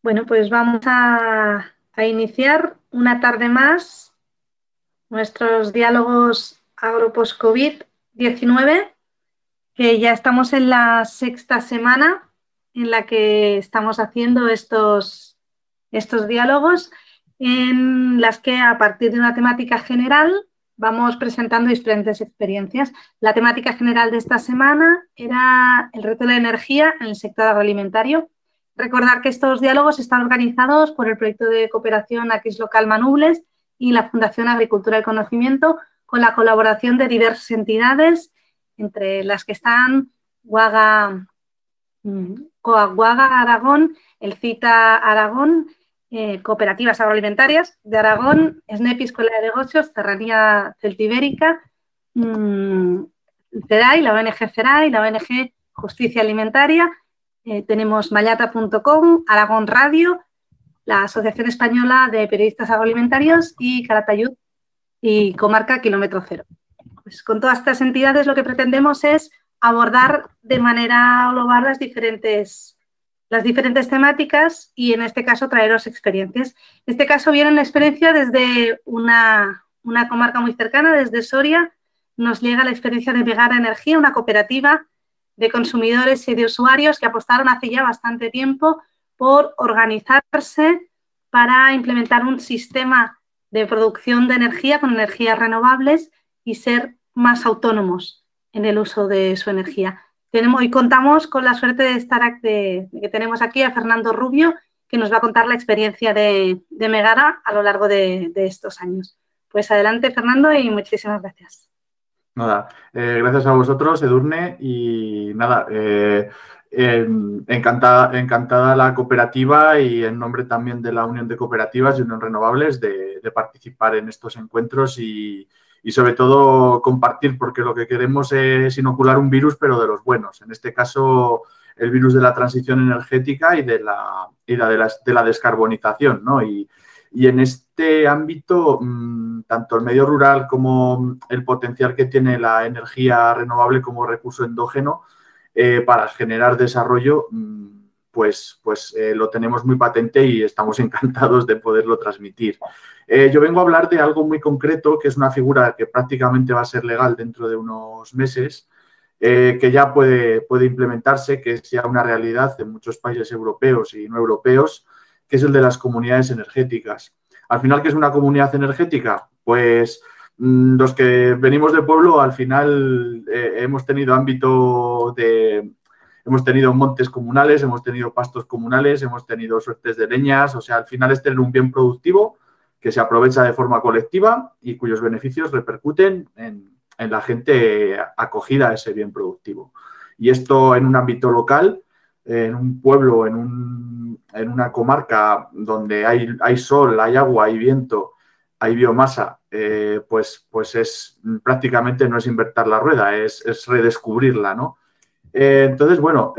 Bueno, pues vamos a iniciar una tarde más nuestros diálogos agro-post-COVID-19, que ya estamos en la sexta semana en la que estamos haciendo estos diálogos, en las que a partir de una temática general vamos presentando diferentes experiencias. La temática general de esta semana era el reto de la energía en el sector agroalimentario. Recordar que estos diálogos están organizados por el proyecto de cooperación Aquis Local Manubles y la Fundación Agricultura y Conocimiento, con la colaboración de diversas entidades, entre las que están Guaga, Coaguaga Aragón, el CITA Aragón, Cooperativas Agroalimentarias de Aragón, SNEP Escuela de Negocios, Serranía Celtibérica, CERAI, la ONG CERAI, la ONG Justicia Alimentaria, tenemos mayata.com, Aragón Radio, la Asociación Española de Periodistas Agroalimentarios y Calatayud y Comarca Kilómetro Cero. Pues con todas estas entidades lo que pretendemos es abordar de manera global las diferentes temáticas y en este caso traeros experiencias. En este caso viene una experiencia desde una comarca muy cercana, desde Soria. Nos llega la experiencia de Megara Energía, una cooperativa de consumidores y de usuarios que apostaron hace ya bastante tiempo por organizarse para implementar un sistema de producción de energía con energías renovables y ser más autónomos en el uso de su energía. Hoy contamos con la suerte de que tenemos aquí a Fernando Rubio, que nos va a contar la experiencia de Megara a lo largo de estos años. Pues adelante, Fernando, y muchísimas gracias. Nada, gracias a vosotros, Edurne, y nada, encantada la cooperativa y en nombre también de la Unión de Cooperativas y Unión Renovables de participar en estos encuentros y sobre todo compartir, porque lo que queremos es inocular un virus, pero de los buenos. En este caso, el virus de la transición energética y de la descarbonización, ¿no? Y en este ámbito, tanto el medio rural como el potencial que tiene la energía renovable como recurso endógeno para generar desarrollo, pues lo tenemos muy patente y estamos encantados de poderlo transmitir. Yo vengo a hablar de algo muy concreto, que es una figura que prácticamente va a ser legal dentro de unos meses, que ya puede implementarse, que es ya una realidad en muchos países europeos y no europeos, que es el de las comunidades energéticas. Al final, ¿qué es una comunidad energética? Pues los que venimos de pueblo, al final hemos tenido hemos tenido montes comunales, hemos tenido pastos comunales, hemos tenido suertes de leñas, o sea, al final es tener un bien productivo que se aprovecha de forma colectiva y cuyos beneficios repercuten en la gente acogida a ese bien productivo. Y esto en un ámbito local, en un pueblo, en una comarca donde hay sol, hay agua, hay viento, hay biomasa, pues es prácticamente no es inventar la rueda, es redescubrirla, ¿no? Entonces, bueno,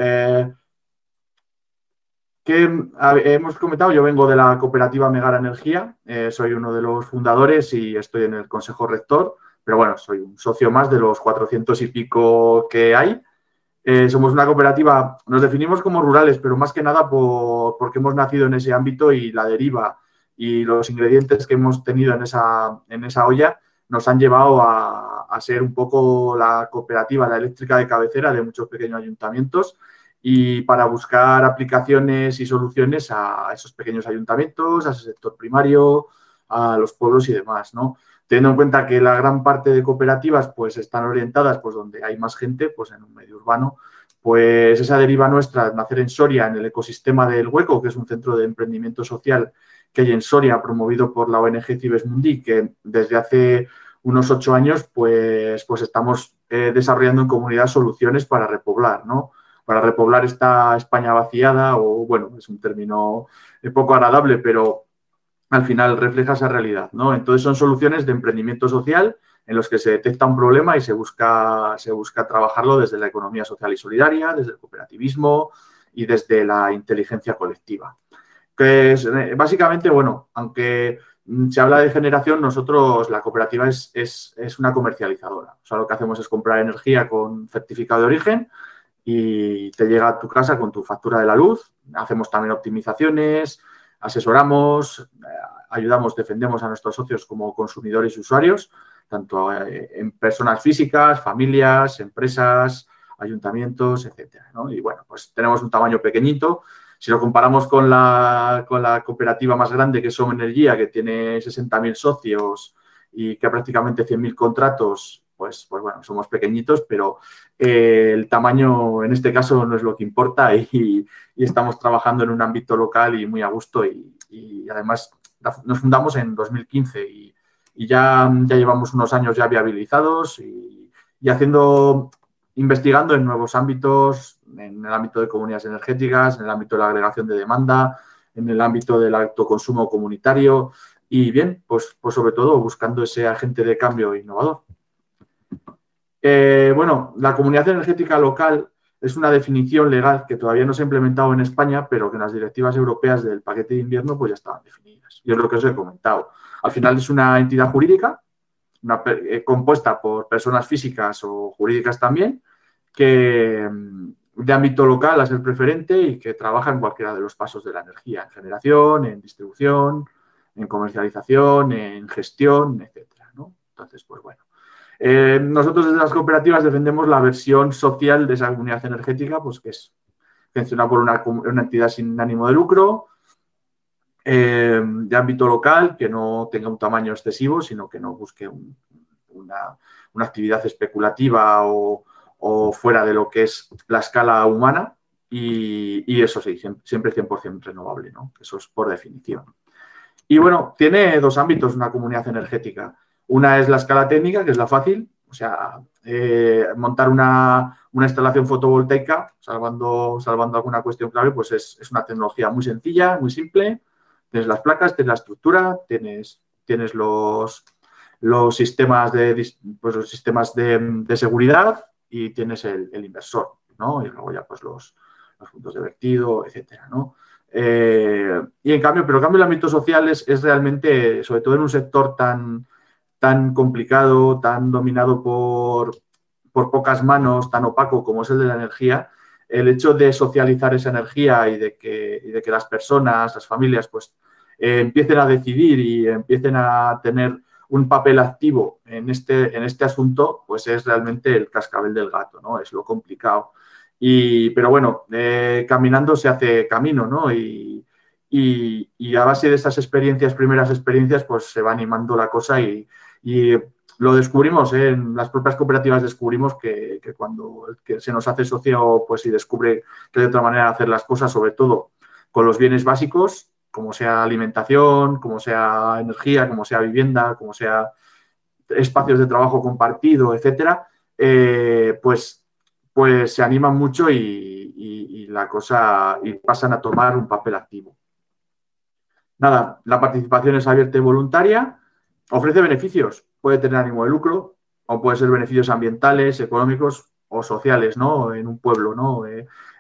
hemos comentado, yo vengo de la cooperativa Megara Energía, soy uno de los fundadores y estoy en el consejo rector, pero bueno, soy un socio más de los 400 y pico que hay. Somos una cooperativa, nos definimos como rurales, pero más que nada porque hemos nacido en ese ámbito y la deriva y los ingredientes que hemos tenido en esa olla nos han llevado a ser un poco la cooperativa, la eléctrica de cabecera de muchos pequeños ayuntamientos y para buscar aplicaciones y soluciones a esos pequeños ayuntamientos, a ese sector primario, a los pueblos y demás, ¿no? Teniendo en cuenta que la gran parte de cooperativas pues están orientadas pues donde hay más gente, pues en un medio urbano, pues esa deriva nuestra, nacer en Soria, en el ecosistema del Hueco, que es un centro de emprendimiento social que hay en Soria, promovido por la ONG Cibes Mundi, que desde hace unos 8 años pues estamos desarrollando en comunidad soluciones para repoblar, ¿no? Para repoblar esta España vaciada, o bueno, es un término poco agradable, pero al final refleja esa realidad, ¿no? Entonces son soluciones de emprendimiento social en los que se detecta un problema y se busca trabajarlo desde la economía social y solidaria, desde el cooperativismo y desde la inteligencia colectiva. Que es, básicamente, bueno, aunque se habla de generación, nosotros, la cooperativa es una comercializadora. O sea, lo que hacemos es comprar energía con certificado de origen y te llega a tu casa con tu factura de la luz. Hacemos también optimizaciones, asesoramos, ayudamos, defendemos a nuestros socios como consumidores y usuarios, tanto en personas físicas, familias, empresas, ayuntamientos, etcétera, ¿no? Y bueno, pues tenemos un tamaño pequeñito. Si lo comparamos con la cooperativa más grande, que es Som Energia, que tiene 60.000 socios y que ha prácticamente 100.000 contratos, pues bueno, somos pequeñitos, pero el tamaño en este caso no es lo que importa y estamos trabajando en un ámbito local y muy a gusto y además nos fundamos en 2015 y ya llevamos unos años ya viabilizados y investigando en nuevos ámbitos, en el ámbito de comunidades energéticas, en el ámbito de la agregación de demanda, en el ámbito del autoconsumo comunitario y bien, pues sobre todo buscando ese agente de cambio innovador. Bueno, la comunidad energética local es una definición legal que todavía no se ha implementado en España, pero que en las directivas europeas del paquete de invierno pues ya estaban definidas. Y es lo que os he comentado. Al final es una entidad jurídica compuesta por personas físicas o jurídicas también, que de ámbito local a ser preferente y que trabaja en cualquiera de los pasos de la energía, en generación, en distribución, en comercialización, en gestión, etcétera, ¿no? Entonces, pues bueno. Nosotros desde las cooperativas defendemos la versión social de esa comunidad energética, pues que es gestionada por una entidad sin ánimo de lucro, de ámbito local, que no tenga un tamaño excesivo, sino que no busque una actividad especulativa o fuera de lo que es la escala humana y eso sí, siempre 100% renovable, ¿no? Eso es por definición. Y bueno, tiene dos ámbitos una comunidad energética. Una es la escala técnica, que es la fácil, o sea, montar una instalación fotovoltaica, salvando alguna cuestión clave, pues es una tecnología muy sencilla, muy simple. Tienes las placas, tienes la estructura, tienes los sistemas de seguridad y tienes el inversor, ¿no? Y luego ya pues los puntos de vertido, etcétera, ¿no? Y en cambio el ámbito social es realmente, sobre todo en un sector tan complicado, tan dominado por pocas manos, tan opaco como es el de la energía, el hecho de socializar esa energía y de que las personas, las familias, pues empiecen a decidir y empiecen a tener un papel activo en este asunto, pues es realmente el cascabel del gato, ¿no? Es lo complicado. Pero bueno, caminando se hace camino, ¿no? Y a base de esas primeras experiencias, pues se va animando la cosa y lo descubrimos, en las propias cooperativas descubrimos que cuando se nos hace socio pues, y descubre que hay otra manera de hacer las cosas, sobre todo con los bienes básicos, como sea alimentación, como sea energía, como sea vivienda, como sea espacios de trabajo compartido, etcétera, pues se animan mucho y la cosa y pasan a tomar un papel activo. Nada, la participación es abierta y voluntaria. Ofrece beneficios, puede tener ánimo de lucro o puede ser beneficios ambientales, económicos o sociales, ¿no? En un pueblo, ¿no?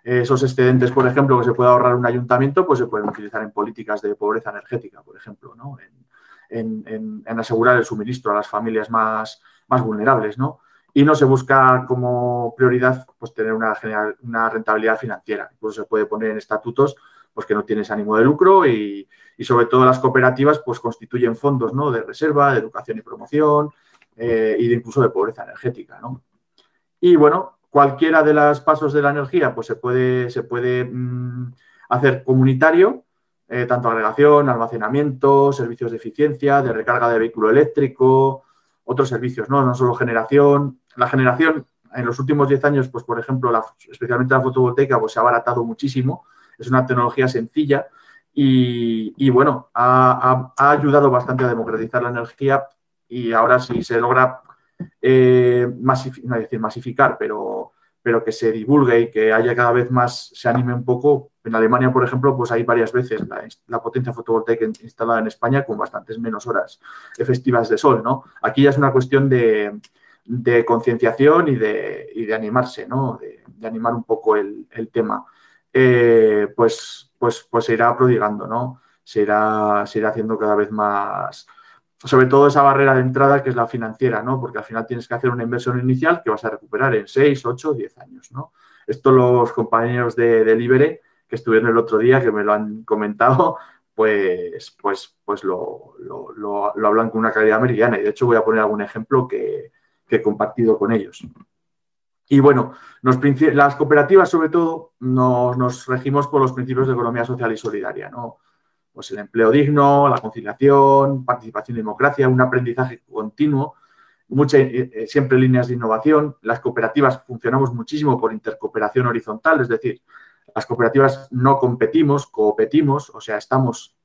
Esos excedentes, por ejemplo, que se puede ahorrar un ayuntamiento, pues se pueden utilizar en políticas de pobreza energética, por ejemplo, ¿no? En asegurar el suministro a las familias más vulnerables, ¿no? Y no se busca como prioridad pues tener una rentabilidad financiera. Incluso se puede poner en estatutos pues que no tienes ánimo de lucro y sobre todo las cooperativas pues constituyen fondos, ¿no? De reserva, de educación y promoción y de incluso de pobreza energética, ¿no? Y bueno, cualquiera de los pasos de la energía pues se puede hacer comunitario, tanto agregación, almacenamiento, servicios de eficiencia, de recarga de vehículo eléctrico, otros servicios, ¿no? No solo generación. La generación en los últimos 10 años, pues por ejemplo, especialmente la fotovoltaica, pues se ha abaratado muchísimo. Es una tecnología sencilla y bueno, ha ayudado bastante a democratizar la energía y ahora sí se logra masificar, pero que se divulgue y que haya cada vez más, se anime un poco. En Alemania, por ejemplo, pues hay varias veces la potencia fotovoltaica instalada en España con bastantes menos horas efectivas de sol, ¿no? Aquí ya es una cuestión de concienciación y de animarse, ¿no? De animar un poco el tema. Pues se irá prodigando, ¿no? Se irá haciendo cada vez más, sobre todo esa barrera de entrada que es la financiera, ¿no? Porque al final tienes que hacer una inversión inicial que vas a recuperar en 6, 8, 10 años, ¿no? Esto los compañeros de Libere que estuvieron el otro día, que me lo han comentado, pues lo hablan con una claridad meridiana. Y de hecho voy a poner algún ejemplo que he compartido con ellos. Y bueno, las cooperativas sobre todo nos regimos por los principios de economía social y solidaria, ¿no? Pues el empleo digno, la conciliación, participación y democracia, un aprendizaje continuo, siempre líneas de innovación. Las cooperativas funcionamos muchísimo por intercooperación horizontal, es decir, las cooperativas no competimos, competimos, o sea, estamos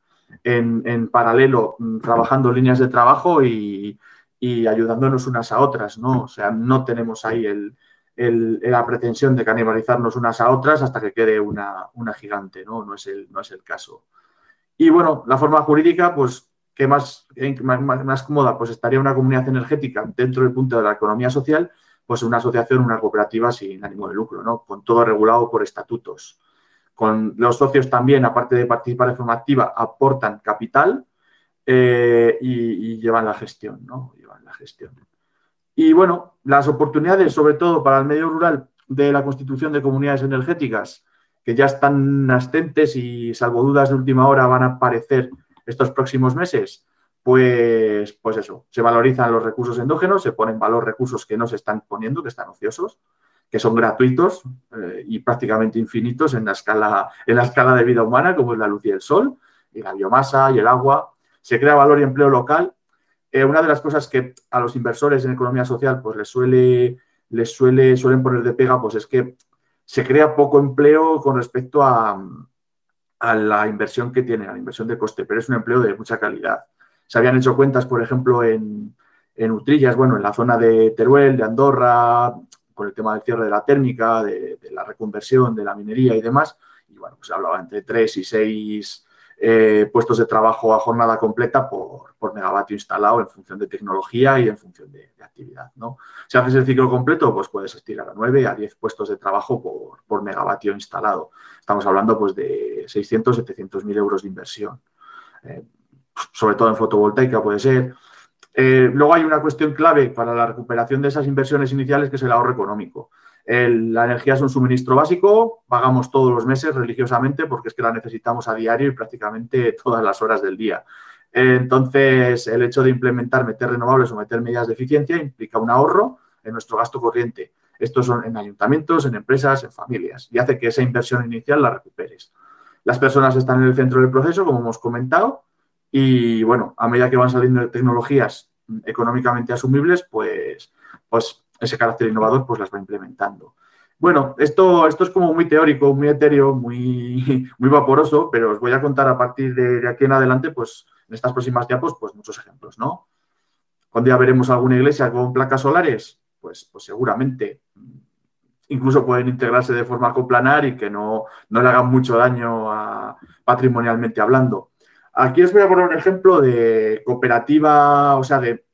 en paralelo trabajando líneas de trabajo y ayudándonos unas a otras, ¿no? O sea, no tenemos ahí la pretensión de canibalizarnos unas a otras hasta que quede una gigante, ¿no? No es el caso. Y bueno, la forma jurídica, pues, que más cómoda, pues estaría una comunidad energética dentro del punto de la economía social, pues una asociación, una cooperativa sin ánimo de lucro, ¿no? Con todo regulado por estatutos. Con los socios también, aparte de participar de forma activa, aportan capital y llevan la gestión, ¿no? Llevan la gestión. Y bueno, las oportunidades, sobre todo para el medio rural, de la constitución de comunidades energéticas, que ya están nascentes y, salvo dudas de última hora, van a aparecer estos próximos meses, pues eso, se valorizan los recursos endógenos, se ponen en valor recursos que no se están poniendo, que están ociosos, que son gratuitos y prácticamente infinitos en la escala de vida humana, como es la luz y el sol, y la biomasa y el agua. Se crea valor y empleo local. Una de las cosas que a los inversores en economía social pues suelen poner de pega, pues es que se crea poco empleo con respecto a la inversión que tiene, a la inversión de coste, pero es un empleo de mucha calidad. Se habían hecho cuentas, por ejemplo, en Utrillas, bueno, en la zona de Teruel, de Andorra, con el tema del cierre de la térmica, de la reconversión, de la minería y demás, y bueno, pues se hablaba entre 3 y 6 puestos de trabajo a jornada completa por megavatio instalado en función de tecnología y en función de actividad, ¿no? Si haces el ciclo completo, pues puedes estirar a 9 a 10 puestos de trabajo por megavatio instalado. Estamos hablando pues de 600, 700.000 euros de inversión. Sobre todo en fotovoltaica puede ser. Luego hay una cuestión clave para la recuperación de esas inversiones iniciales, que es el ahorro económico. La energía es un suministro básico, pagamos todos los meses religiosamente porque es que la necesitamos a diario y prácticamente todas las horas del día. Entonces, el hecho de meter renovables o meter medidas de eficiencia implica un ahorro en nuestro gasto corriente. Estos son en ayuntamientos, en empresas, en familias, y hace que esa inversión inicial la recuperes. Las personas están en el centro del proceso, como hemos comentado, y bueno, a medida que van saliendo tecnologías económicamente asumibles, pues ese carácter innovador pues las va implementando. Bueno, esto es como muy teórico, muy etéreo, muy vaporoso, pero os voy a contar a partir de aquí en adelante, pues en estas próximas diapos, pues muchos ejemplos, ¿no? Cuando ya veremos alguna iglesia con placas solares, pues seguramente incluso pueden integrarse de forma coplanar y que no le hagan mucho daño patrimonialmente hablando. Aquí os voy a poner un ejemplo de cooperativa, o sea, de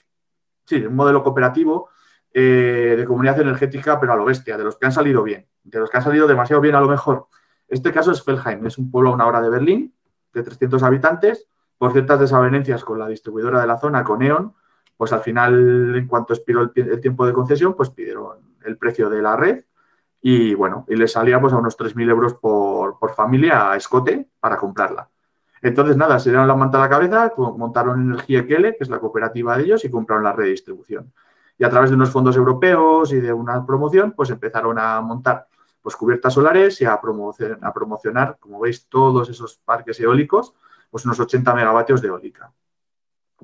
un modelo cooperativo de comunidad energética, pero a lo bestia, de los que han salido bien, de los que han salido demasiado bien a lo mejor. Este caso es Feldheim, es un pueblo a una hora de Berlín, de 300 habitantes, por ciertas desavenencias con la distribuidora de la zona, con E.ON, pues al final, en cuanto expiró el tiempo de concesión, pues pidieron el precio de la red y bueno, y les salía pues a unos 3.000 euros por familia a escote para comprarla. Entonces, nada, se dieron la manta a la cabeza, montaron Energía Kele, que es la cooperativa de ellos, y compraron la red de distribución. Y a través de unos fondos europeos y de una promoción, pues empezaron a montar pues cubiertas solares y a promocionar, como veis, todos esos parques eólicos, pues unos 80 megavatios de eólica.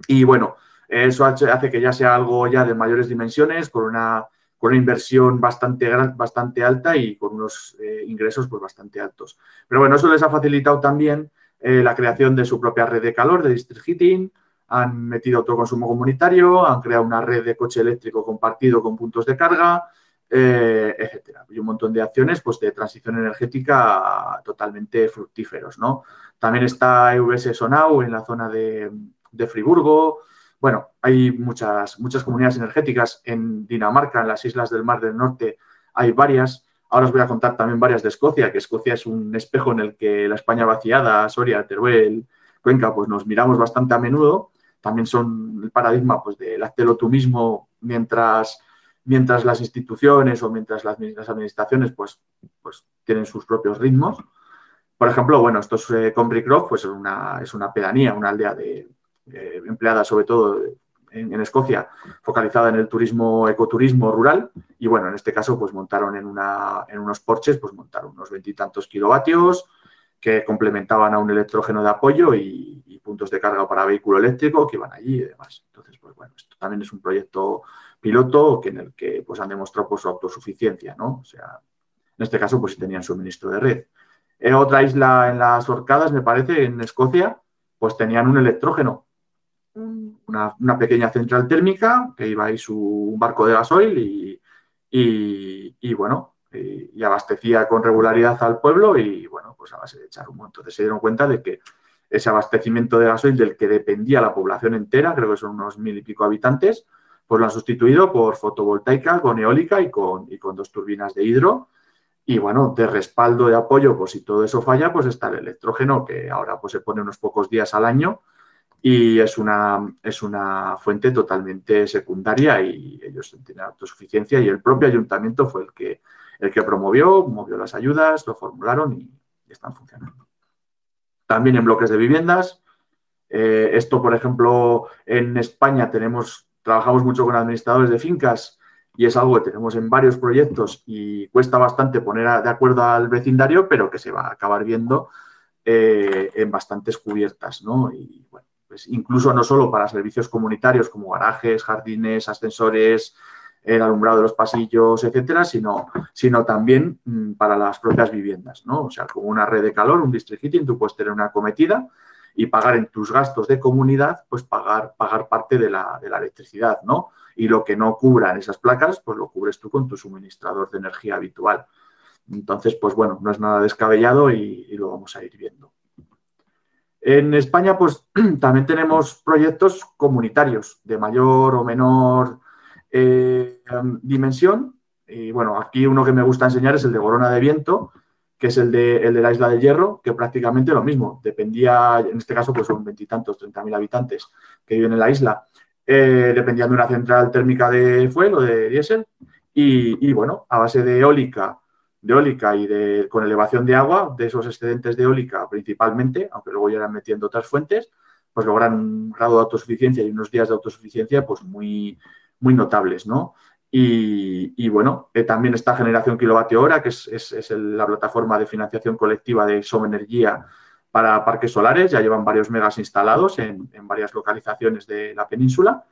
Y bueno, eso hace que ya sea algo ya de mayores dimensiones, con una inversión bastante alta y con unos ingresos pues bastante altos. Pero bueno, eso les ha facilitado también la creación de su propia red de calor, de district heating, han metido autoconsumo comunitario, han creado una red de coche eléctrico compartido con puntos de carga, etcétera. Y un montón de acciones pues, de transición energética totalmente fructíferos, ¿no? También está EVS Sonau en la zona de Friburgo. Bueno, hay muchas comunidades energéticas en Dinamarca, en las islas del Mar del Norte, hay varias. Ahora os voy a contar también varias de Escocia, que Escocia es un espejo en el que la España vaciada, Soria, Teruel, Cuenca, pues nos miramos bastante a menudo. También son el paradigma pues, del hazlo tú mismo mientras mientras las instituciones o mientras las administraciones pues tienen sus propios ritmos. Por ejemplo, bueno, esto es Combricroft, pues es una pedanía, una aldea empleada sobre todo en Escocia, focalizada en el turismo, ecoturismo rural. Y bueno, en este caso, pues montaron en unos porches, pues montaron unos 20 y tantos kilovatios que complementaban a un electrógeno de apoyo y puntos de carga para vehículo eléctrico que iban allí y demás. Entonces, pues bueno, esto también es un proyecto piloto en el que pues han demostrado pues, su autosuficiencia, ¿no? O sea, en este caso, pues sí tenían suministro de red. En otra isla en las Orcadas, me parece, en Escocia, pues tenían un electrógeno, una pequeña central térmica que iba ahí un barco de gasoil y bueno, y abastecía con regularidad al pueblo y bueno, pues a base de echar humo. Entonces se dieron cuenta de que ese abastecimiento de gasoil del que dependía la población entera, creo que son unos 1000 y pico habitantes, pues lo han sustituido por fotovoltaica, con eólica y con 2 turbinas de hidro. Y bueno, de respaldo, de apoyo, pues si todo eso falla, pues está el electrógeno, que ahora pues se pone unos pocos días al año y es una fuente totalmente secundaria y ellos tienen autosuficiencia y el propio ayuntamiento fue el que movió las ayudas, lo formularon y están funcionando. También en bloques de viviendas. Esto, por ejemplo, en España trabajamos mucho con administradores de fincas y es algo que tenemos en varios proyectos y cuesta bastante poner de acuerdo al vecindario, pero que se va a acabar viendo en bastantes cubiertas, ¿no? Y bueno, pues incluso no solo para servicios comunitarios como garajes, jardines, ascensores, el alumbrado de los pasillos, etcétera, sino también para las propias viviendas, ¿no? O sea, como una red de calor, un district heating, tú puedes tener una acometida y pagar en tus gastos de comunidad, pues pagar parte de la electricidad, ¿no? Y lo que no cubran esas placas, pues lo cubres tú con tu suministrador de energía habitual. Entonces, pues bueno, no es nada descabellado y lo vamos a ir viendo. En España, pues también tenemos proyectos comunitarios de mayor o menor dimensión. Y bueno, aquí uno que me gusta enseñar es el de Gorona de Viento, que es el de la Isla de Hierro, que prácticamente lo mismo. Dependía, en este caso, pues son 20 y tantos, 30.000 habitantes que viven en la isla. Dependían de una central térmica de fuel o de diésel. Y bueno, a base de eólica y con elevación de agua, de esos excedentes de eólica principalmente, aunque luego ya irán metiendo otras fuentes, pues logran un grado de autosuficiencia y unos días de autosuficiencia pues muy, muy notables, ¿no? Y bueno, también está Generación Kilovatio Hora, que es la plataforma de financiación colectiva de Somenergia para parques solares. Ya llevan varios megas instalados en varias localizaciones de la península.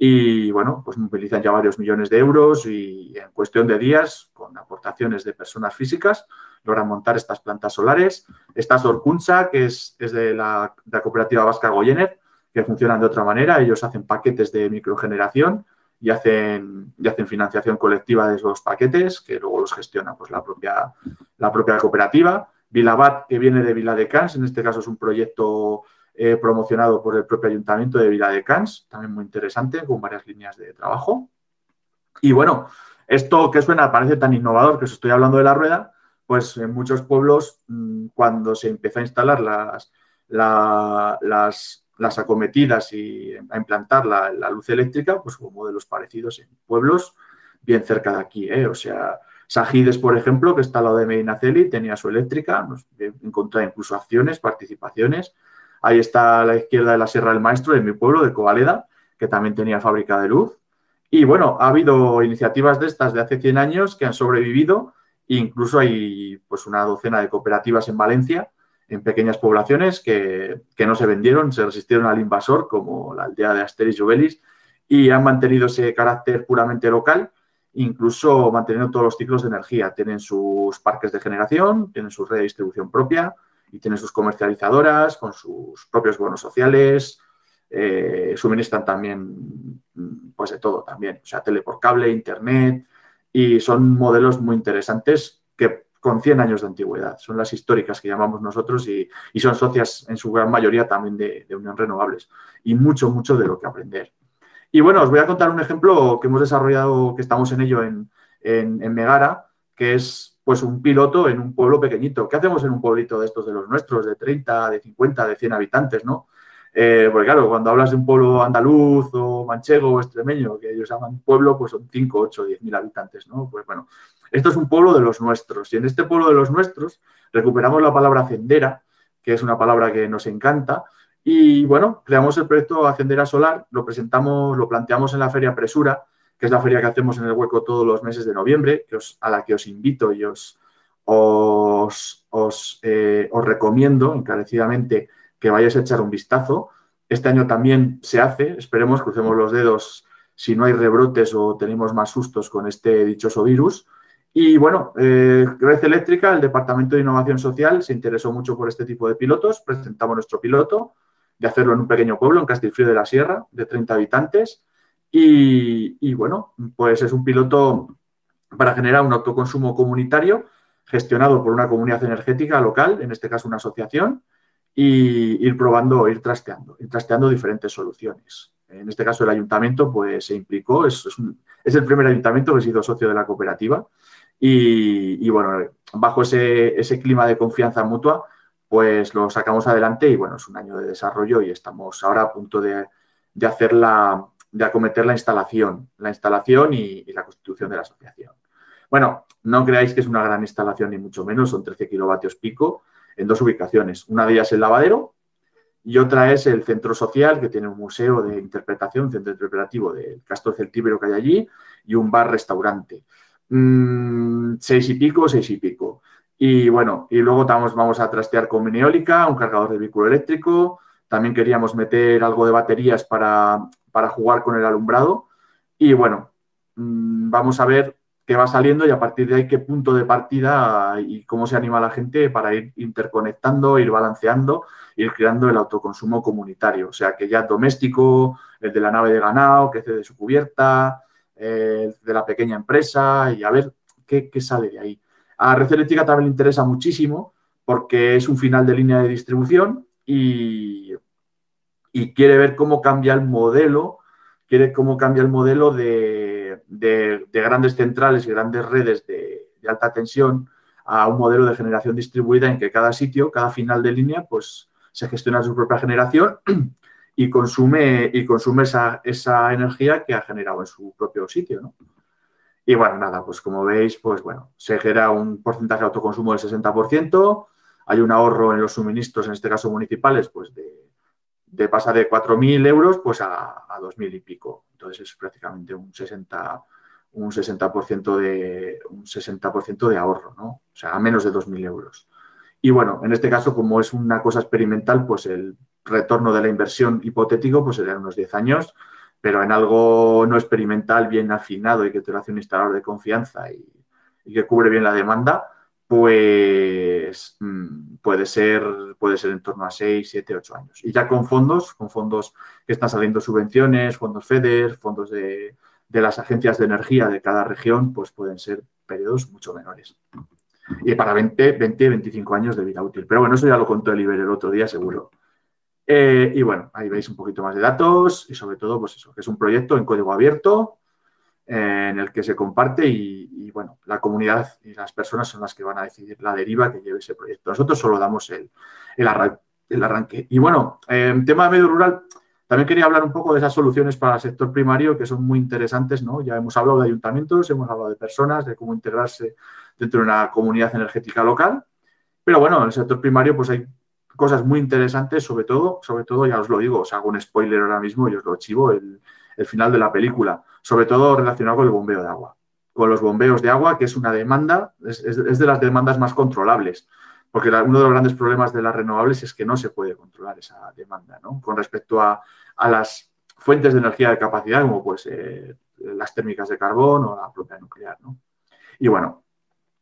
Y bueno, pues movilizan ya varios millones de euros y en cuestión de días, con aportaciones de personas físicas, logran montar estas plantas solares. Está Sorkuntza, que es de la cooperativa vasca Goyener, que funcionan de otra manera. Ellos hacen paquetes de microgeneración y hacen financiación colectiva de esos paquetes, que luego los gestiona pues, la propia cooperativa. Vilabat, que viene de Viladecans, en este caso es un proyecto promocionado por el propio ayuntamiento de Viladecans, también muy interesante, con varias líneas de trabajo. Y bueno, esto que suena parece tan innovador que os estoy hablando de la rueda, pues en muchos pueblos, cuando se empezó a instalar las acometidas y a implantar la luz eléctrica, pues hubo modelos parecidos en pueblos bien cerca de aquí, O sea, Sajides, por ejemplo, que está al lado de Medinaceli, tenía su eléctrica, nos encontré incluso acciones, participaciones. Ahí está a la izquierda de la Sierra del Maestro, de mi pueblo, de Covaleda, que también tenía fábrica de luz. Y bueno, ha habido iniciativas de estas de hace 100 años que han sobrevivido. E incluso hay pues una docena de cooperativas en Valencia, en pequeñas poblaciones, que no se vendieron, se resistieron al invasor, como la aldea de Asteris y Obelix, y han mantenido ese carácter puramente local, incluso manteniendo todos los ciclos de energía. Tienen sus parques de generación, tienen su red de distribución propia, y tienen sus comercializadoras con sus propios bonos sociales, suministran también pues de todo también, o sea, tele por cable, internet, y son modelos muy interesantes que con 100 años de antigüedad, son las históricas que llamamos nosotros y son socias en su gran mayoría también de Unión Renovables y mucho de lo que aprender. Y bueno, os voy a contar un ejemplo que hemos desarrollado, que estamos en ello en Megara, que es pues un piloto en un pueblo pequeñito. ¿Qué hacemos en un pueblito de estos de los nuestros, de 30, de 50, de 100 habitantes, no? Porque claro, cuando hablas de un pueblo andaluz o manchego o extremeño, que ellos llaman pueblo, pues son 5, 8, 10.000 habitantes, ¿no? Pues bueno, esto es un pueblo de los nuestros. Y en este pueblo de los nuestros recuperamos la palabra hacendera, que es una palabra que nos encanta. Y bueno, creamos el proyecto Hacendera Solar, lo presentamos, lo planteamos en la Feria Presura, que es la feria que hacemos en el Hueco todos los meses de noviembre, a la que os invito y os recomiendo encarecidamente que vayáis a echar un vistazo. Este año también se hace, esperemos, crucemos los dedos si no hay rebrotes o tenemos más sustos con este dichoso virus. Y bueno, Red Eléctrica, el Departamento de Innovación Social, se interesó mucho por este tipo de pilotos. Presentamos nuestro piloto de hacerlo en un pequeño pueblo, en Castilfrío de la Sierra, de 30 habitantes. Y bueno, pues es un piloto para generar un autoconsumo comunitario gestionado por una comunidad energética local, en este caso una asociación, y ir probando, ir trasteando diferentes soluciones. En este caso el ayuntamiento pues se implicó, es el primer ayuntamiento que ha sido socio de la cooperativa y bueno, bajo ese clima de confianza mutua pues lo sacamos adelante y bueno, es un año de desarrollo y estamos ahora a punto de acometer la instalación y la constitución de la asociación. Bueno, no creáis que es una gran instalación ni mucho menos, son 13 kilovatios pico en 2 ubicaciones. Una de ellas el lavadero y otra es el centro social, que tiene un museo de interpretación, un centro interpretativo del Castro Celtíbero que hay allí y un bar-restaurante. 6 y pico. Y bueno, y luego vamos a trastear con mini eólica, un cargador de vehículo eléctrico. También queríamos meter algo de baterías para jugar con el alumbrado. Y bueno, vamos a ver qué va saliendo y a partir de ahí qué punto de partida y cómo se anima la gente para ir interconectando, ir balanceando, ir creando el autoconsumo comunitario. O sea, que ya doméstico, el de la nave de ganado, que cede su cubierta, el de la pequeña empresa y a ver qué sale de ahí. A Red Eléctrica también le interesa muchísimo porque es un final de línea de distribución y quiere ver cómo cambia el modelo, de grandes centrales y grandes redes de alta tensión a un modelo de generación distribuida en que cada sitio, cada final de línea, pues se gestiona su propia generación y consume esa energía que ha generado en su propio sitio, ¿no? Y bueno, nada, pues como veis, pues bueno, se genera un porcentaje de autoconsumo del 60%, hay un ahorro en los suministros, en este caso municipales, pues de pasar de 4.000 euros pues a 2.000 y pico. Entonces es prácticamente un 60% de ahorro, ¿no? O sea, a menos de 2.000 euros. Y bueno, en este caso, como es una cosa experimental, pues el retorno de la inversión hipotético pues serían unos 10 años, pero en algo no experimental, bien afinado y que te lo hace un instalador de confianza y que cubre bien la demanda, pues puede ser en torno a 6, 7, 8 años. Y ya con fondos que están saliendo subvenciones, fondos FEDER, fondos de las agencias de energía de cada región, pues pueden ser periodos mucho menores. Y para 25 años de vida útil. Pero bueno, eso ya lo contó Eliber el otro día, seguro. Y bueno, ahí veis un poquito más de datos y sobre todo, pues eso, que es un proyecto en código abierto en el que se comparte y bueno, la comunidad y las personas son las que van a decidir la deriva que lleve ese proyecto. Nosotros solo damos el arranque. Y bueno, en tema de medio rural, también quería hablar un poco de esas soluciones para el sector primario que son muy interesantes, ¿no? Ya hemos hablado de ayuntamientos, hemos hablado de personas, de cómo integrarse dentro de una comunidad energética local, pero bueno, en el sector primario pues hay cosas muy interesantes, sobre todo, ya os lo digo, os hago un spoiler ahora mismo y os lo chivo, el final de la película, sobre todo relacionado con el bombeo de agua. Con los bombeos de agua, que es una demanda, es de las demandas más controlables, porque uno de los grandes problemas de las renovables es que no se puede controlar esa demanda, ¿no? Con respecto a las fuentes de energía de capacidad, como pues las térmicas de carbón o la propia nuclear, ¿no? Y bueno,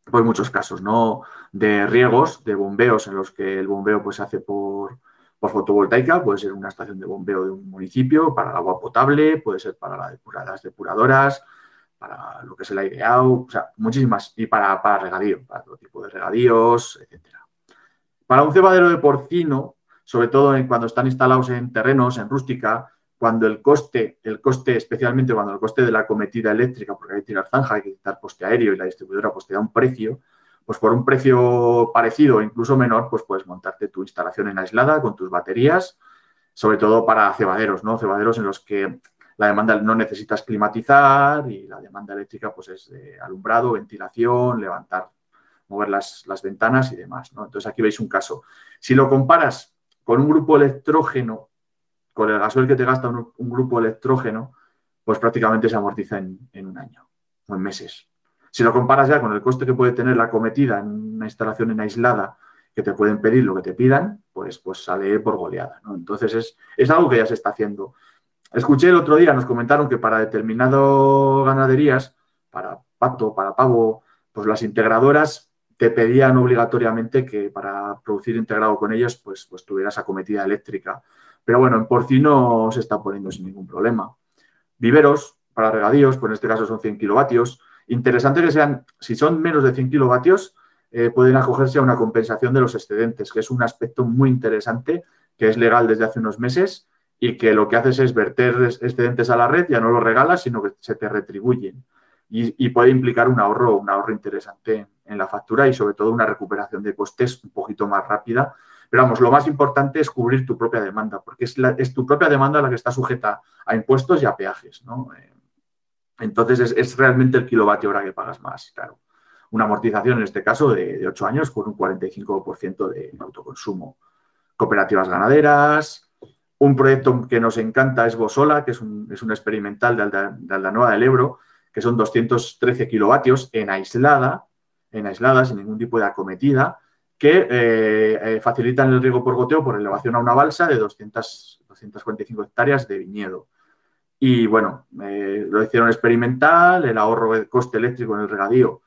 pues muchos casos, ¿no? De riegos, de bombeos en los que el bombeo pues se hace por fotovoltaica, puede ser una estación de bombeo de un municipio para el agua potable, puede ser para las depuradoras, para lo que es el aireado, o sea, muchísimas, y para regadío, para todo tipo de regadíos, etcétera. Para un cebadero de porcino, sobre todo cuando están instalados en terrenos, en rústica, cuando el coste, especialmente cuando el coste de la cometida eléctrica, porque hay que tirar zanja, hay que quitar poste aéreo y la distribuidora pues te da un precio, pues por un precio parecido o incluso menor, pues puedes montarte tu instalación en aislada con tus baterías sobre todo para cebaderos, ¿no? Cebaderos en los que la demanda no necesitas climatizar y la demanda eléctrica pues es de alumbrado, ventilación, levantar, mover las ventanas y demás, ¿no? Entonces aquí veis un caso. Si lo comparas con un grupo electrógeno, con el gasoil que te gasta un grupo electrógeno, pues prácticamente se amortiza en un año o en meses. Si lo comparas ya con el coste que puede tener la acometida en una instalación en aislada, que te pueden pedir lo que te pidan, pues sale por goleada, ¿no? Entonces es algo que ya se está haciendo. Escuché el otro día, nos comentaron que para determinadas ganaderías, para pato, para pavo, pues las integradoras te pedían obligatoriamente que para producir integrado con ellas, pues tuvieras acometida eléctrica. Pero bueno, en porcino se está poniendo sin ningún problema. Viveros para regadíos, pues en este caso son 100 kilovatios. Interesante que sean, si son menos de 100 kilovatios, pueden acogerse a una compensación de los excedentes, que es un aspecto muy interesante, que es legal desde hace unos meses y que lo que haces es verter excedentes a la red, ya no los regalas, sino que se te retribuyen. Y puede implicar un ahorro interesante en la factura y sobre todo una recuperación de costes un poquito más rápida. Pero vamos, lo más importante es cubrir tu propia demanda, porque es tu propia demanda la que está sujeta a impuestos y a peajes, ¿no? Entonces es realmente el kilovatio hora que pagas más, claro. Una amortización en este caso de 8 años con un 45% de autoconsumo. Cooperativas ganaderas. Un proyecto que nos encanta es Bosola, que es un experimental de Aldanoa del Ebro, que son 213 kilovatios en aislada, sin ningún tipo de acometida, que facilitan el riego por goteo por elevación a una balsa de 245 hectáreas de viñedo. Y bueno, lo hicieron experimental, el ahorro de coste eléctrico en el regadío.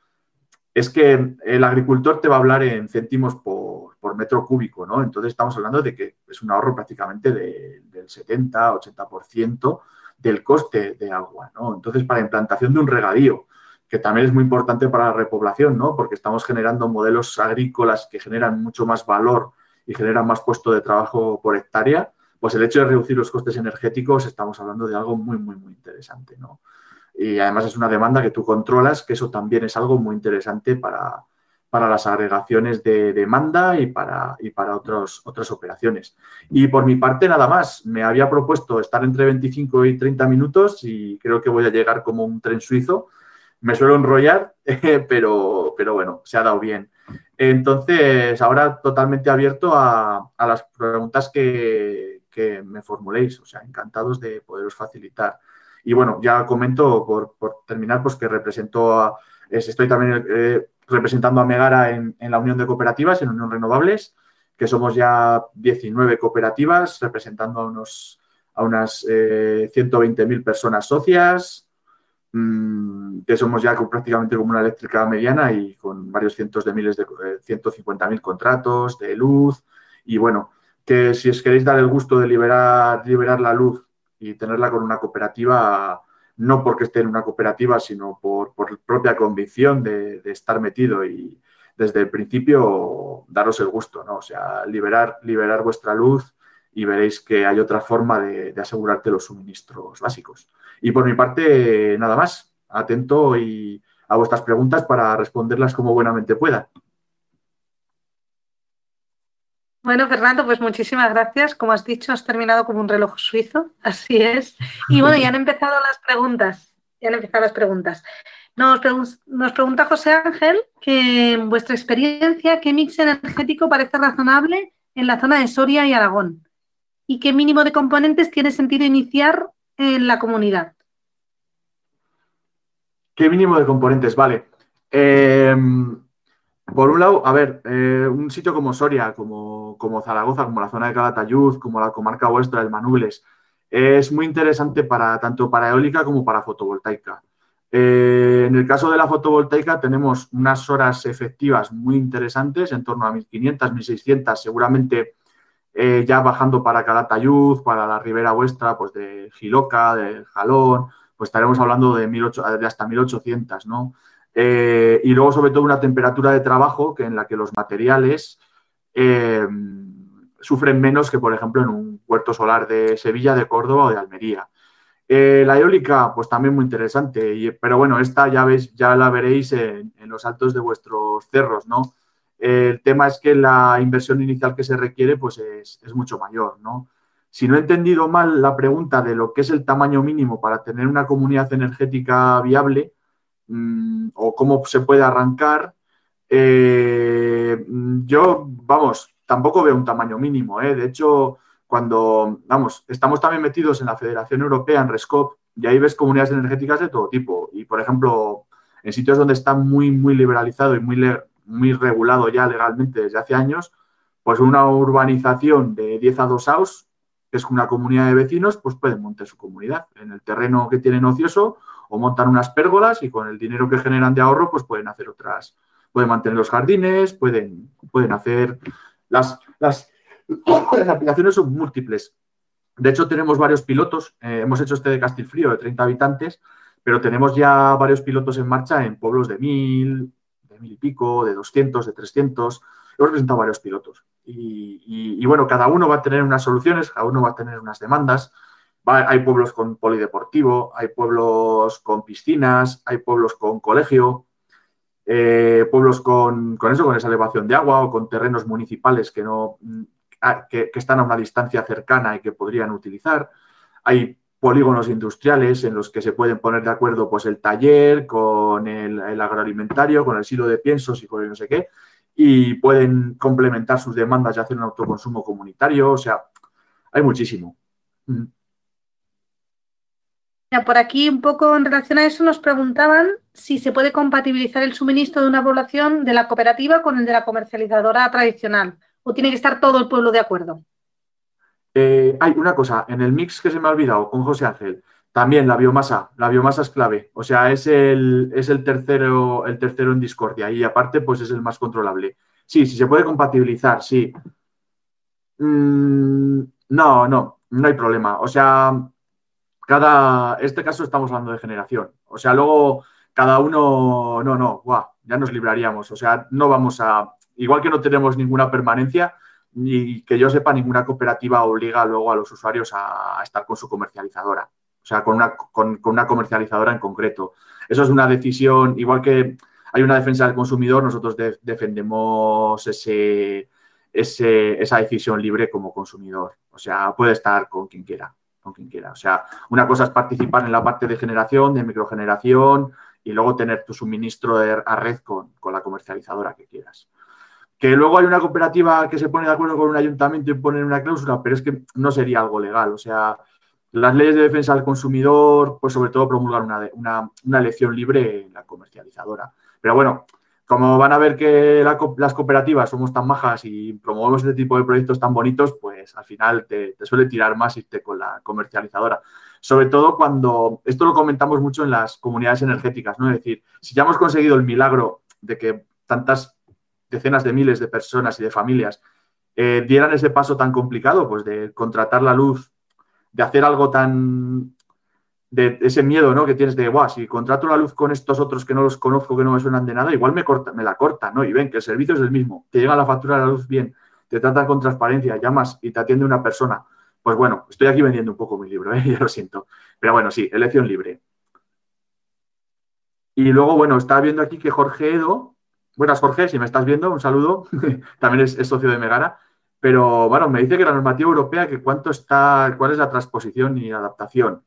Es que el agricultor te va a hablar en céntimos por metro cúbico, ¿no? Entonces estamos hablando de que es un ahorro prácticamente del 70-80% del coste de agua, ¿no? Entonces, para implantación de un regadío, que también es muy importante para la repoblación, ¿no? Porque estamos generando modelos agrícolas que generan mucho más valor y generan más puesto de trabajo por hectárea, pues el hecho de reducir los costes energéticos estamos hablando de algo muy, muy, muy interesante, ¿no? Y además es una demanda que tú controlas, que eso también es algo muy interesante para las agregaciones de demanda y para otras operaciones. Y por mi parte, nada más. Me había propuesto estar entre 25 y 30 minutos y creo que voy a llegar como un tren suizo. Me suelo enrollar, pero bueno, se ha dado bien. Entonces, ahora totalmente abierto a las preguntas que me formuléis. O sea, encantados de poderos facilitar. Y bueno, ya comento por terminar, pues que estoy también representando a Megara en la Unión de Cooperativas, en Unión Renovables, que somos ya 19 cooperativas, representando a unas 120.000 personas socias, que somos ya prácticamente como una eléctrica mediana y con varios cientos de miles de 150.000 contratos de luz. Y bueno, que si os queréis dar el gusto de liberar la luz y tenerla con una cooperativa, no porque esté en una cooperativa, sino por propia convicción de estar metido y desde el principio daros el gusto, ¿no? O sea, liberar vuestra luz y veréis que hay otra forma de asegurarte los suministros básicos. Y por mi parte, nada más. Atento a vuestras preguntas para responderlas como buenamente pueda. Bueno, Fernando, pues muchísimas gracias. Como has dicho, has terminado como un reloj suizo, así es. Y bueno, ya han empezado las preguntas. Nos pregunta José Ángel que en vuestra experiencia, ¿qué mix energético parece razonable en la zona de Soria y Aragón? ¿Y qué mínimo de componentes tiene sentido iniciar en la comunidad? ¿Qué mínimo de componentes? Vale. Por un lado, a ver, un sitio como Soria, como Zaragoza, como la zona de Calatayud, como la comarca vuestra del Manubles, es muy interesante tanto para eólica como para fotovoltaica. En el caso de la fotovoltaica tenemos unas horas efectivas muy interesantes, en torno a 1.500, 1.600, seguramente ya bajando para Calatayud, para la ribera vuestra, pues de Jiloca, de Jalón, pues estaremos hablando de hasta 1.800, ¿no? Y luego, sobre todo, una temperatura de trabajo en la que los materiales sufren menos que, por ejemplo, en un puerto solar de Sevilla, de Córdoba o de Almería. La eólica, pues también muy interesante, pero bueno, esta ya la veréis en los altos de vuestros cerros, ¿no? El tema es que la inversión inicial que se requiere pues es mucho mayor, ¿no? Si no he entendido mal la pregunta de lo que es el tamaño mínimo para tener una comunidad energética viable, o cómo se puede arrancar, yo, vamos, tampoco veo un tamaño mínimo. De hecho, vamos, estamos también metidos en la Federación Europea, en RESCOP, y ahí ves comunidades energéticas de todo tipo. Y, por ejemplo, en sitios donde está muy, muy liberalizado y muy regulado ya legalmente desde hace años, pues una urbanización de 10 a 2 house, que es una comunidad de vecinos, pues pueden montar su comunidad en el terreno que tienen ocioso, o montan unas pérgolas y con el dinero que generan de ahorro, pues pueden hacer otras, pueden mantener los jardines, pueden hacer las aplicaciones son múltiples. De hecho, tenemos varios pilotos. Hemos hecho este de Castilfrío, de 30 habitantes, pero tenemos ya varios pilotos en marcha en pueblos de 1000 y pico, de 200, de 300. Hemos presentado varios pilotos. Y bueno, cada uno va a tener unas soluciones, cada uno va a tener unas demandas. Hay pueblos con polideportivo, hay pueblos con piscinas, hay pueblos con colegio, pueblos con esa elevación de agua o con terrenos municipales que están a una distancia cercana y que podrían utilizar. Hay polígonos industriales en los que se pueden poner de acuerdo pues el taller con el agroalimentario, con el silo de piensos y con el no sé qué, y pueden complementar sus demandas y hacer un autoconsumo comunitario. O sea, hay muchísimo. Por aquí, un poco en relación a eso, nos preguntaban si se puede compatibilizar el suministro de una población de la cooperativa con el de la comercializadora tradicional, o tiene que estar todo el pueblo de acuerdo. Hay una cosa, en el mix que se me ha olvidado con José Ángel, también la biomasa es clave, o sea, es el tercero en discordia y aparte pues es el más controlable. Sí, se puede compatibilizar, sí. No hay problema. O sea, este caso estamos hablando de generación. O sea, luego cada uno, ya nos libraríamos. O sea, no vamos igual que no tenemos ninguna permanencia, ni que yo sepa, ninguna cooperativa obliga luego a los usuarios a estar con su comercializadora. O sea, con una comercializadora en concreto. Eso es una decisión, igual que hay una defensa del consumidor, nosotros defendemos esa decisión libre como consumidor. O sea, puede estar con quien quiera. O sea, una cosa es participar en la parte de generación, de microgeneración, y luego tener tu suministro a red con la comercializadora que quieras. Que luego hay una cooperativa que se pone de acuerdo con un ayuntamiento y pone una cláusula, pero es que no sería algo legal. O sea, las leyes de defensa del consumidor, pues sobre todo promulgan una elección libre en la comercializadora. Pero bueno, como van a ver que las cooperativas somos tan majas y promovemos este tipo de proyectos tan bonitos, pues al final te suele tirar más irte con la comercializadora. Sobre todo cuando, esto lo comentamos mucho en las comunidades energéticas, ¿no? Es decir, si ya hemos conseguido el milagro de que tantas decenas de miles de personas y de familias dieran ese paso tan complicado, pues de contratar la luz, de hacer algo de ese miedo, ¿no? Que tienes de, si contrato la luz con estos otros que no los conozco, que no me suenan de nada, igual me la cortan, ¿no? Y ven que el servicio es el mismo, te llega la factura de la luz bien, te tratan con transparencia, llamas y te atiende una persona. Pues bueno, estoy aquí vendiendo un poco mi libro, ya lo siento. Pero bueno, sí, elección libre. Y luego, bueno, estaba viendo aquí que Jorge Edo, buenas Jorge, si me estás viendo, un saludo, también es socio de Megara, pero bueno, me dice que la normativa europea, que cuál es la transposición y adaptación.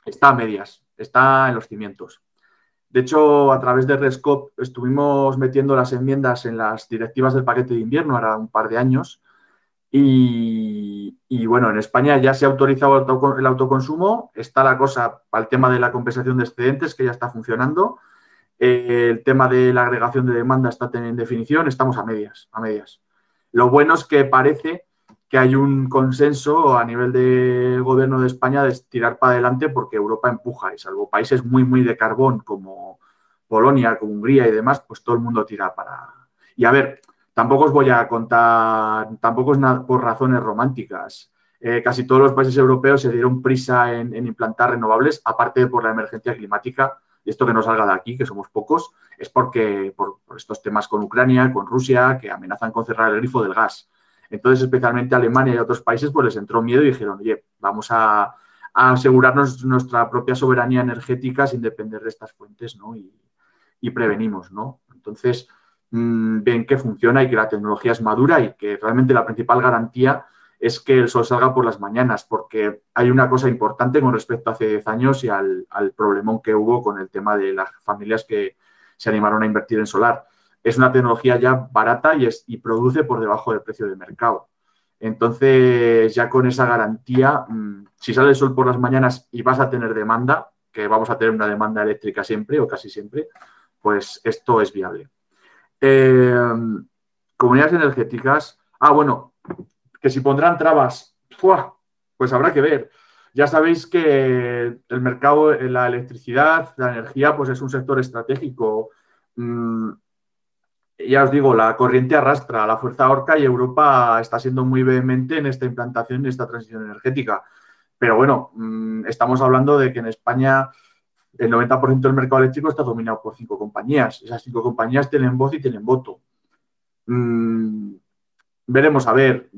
Está a medias, está en los cimientos. De hecho, a través de RESCOP estuvimos metiendo las enmiendas en las directivas del paquete de invierno, ahora un par de años, y bueno, en España ya se ha autorizado el autoconsumo, está la cosa para el tema de la compensación de excedentes, que ya está funcionando, el tema de la agregación de demanda está en definición, estamos a medias. Lo bueno es que parece que hay un consenso a nivel del gobierno de España de tirar para adelante porque Europa empuja y salvo países muy, muy de carbón como Polonia, como Hungría y demás, pues todo el mundo tira para... Y a ver, tampoco os voy a contar, tampoco es nada por razones románticas. Casi todos los países europeos se dieron prisa en implantar renovables, aparte de por la emergencia climática. Y esto que no salga de aquí, que somos pocos, es porque por estos temas con Ucrania, con Rusia, que amenazan con cerrar el grifo del gas. Entonces, especialmente Alemania y otros países, pues les entró miedo y dijeron, oye, vamos a asegurarnos nuestra propia soberanía energética sin depender de estas fuentes, ¿no? Y prevenimos, ¿no? Entonces, ven que funciona y que la tecnología es madura y que realmente la principal garantía es que el sol salga por las mañanas, porque hay una cosa importante con respecto a hace 10 años y al problemón que hubo con el tema de las familias que se animaron a invertir en solar. Es una tecnología ya barata y produce por debajo del precio de mercado. Entonces, ya con esa garantía, si sale el sol por las mañanas y vas a tener demanda, que vamos a tener una demanda eléctrica siempre o casi siempre, pues esto es viable. Comunidades energéticas. Bueno, que si pondrán trabas, pues habrá que ver. Ya sabéis que el mercado, la electricidad, la energía, pues es un sector estratégico. Ya os digo, la corriente arrastra, la fuerza ahorca y Europa está siendo muy vehemente en esta implantación, en esta transición energética. Pero bueno, estamos hablando de que en España el 90% del mercado eléctrico está dominado por 5 compañías. Esas 5 compañías tienen voz y tienen voto. Veremos, a ver.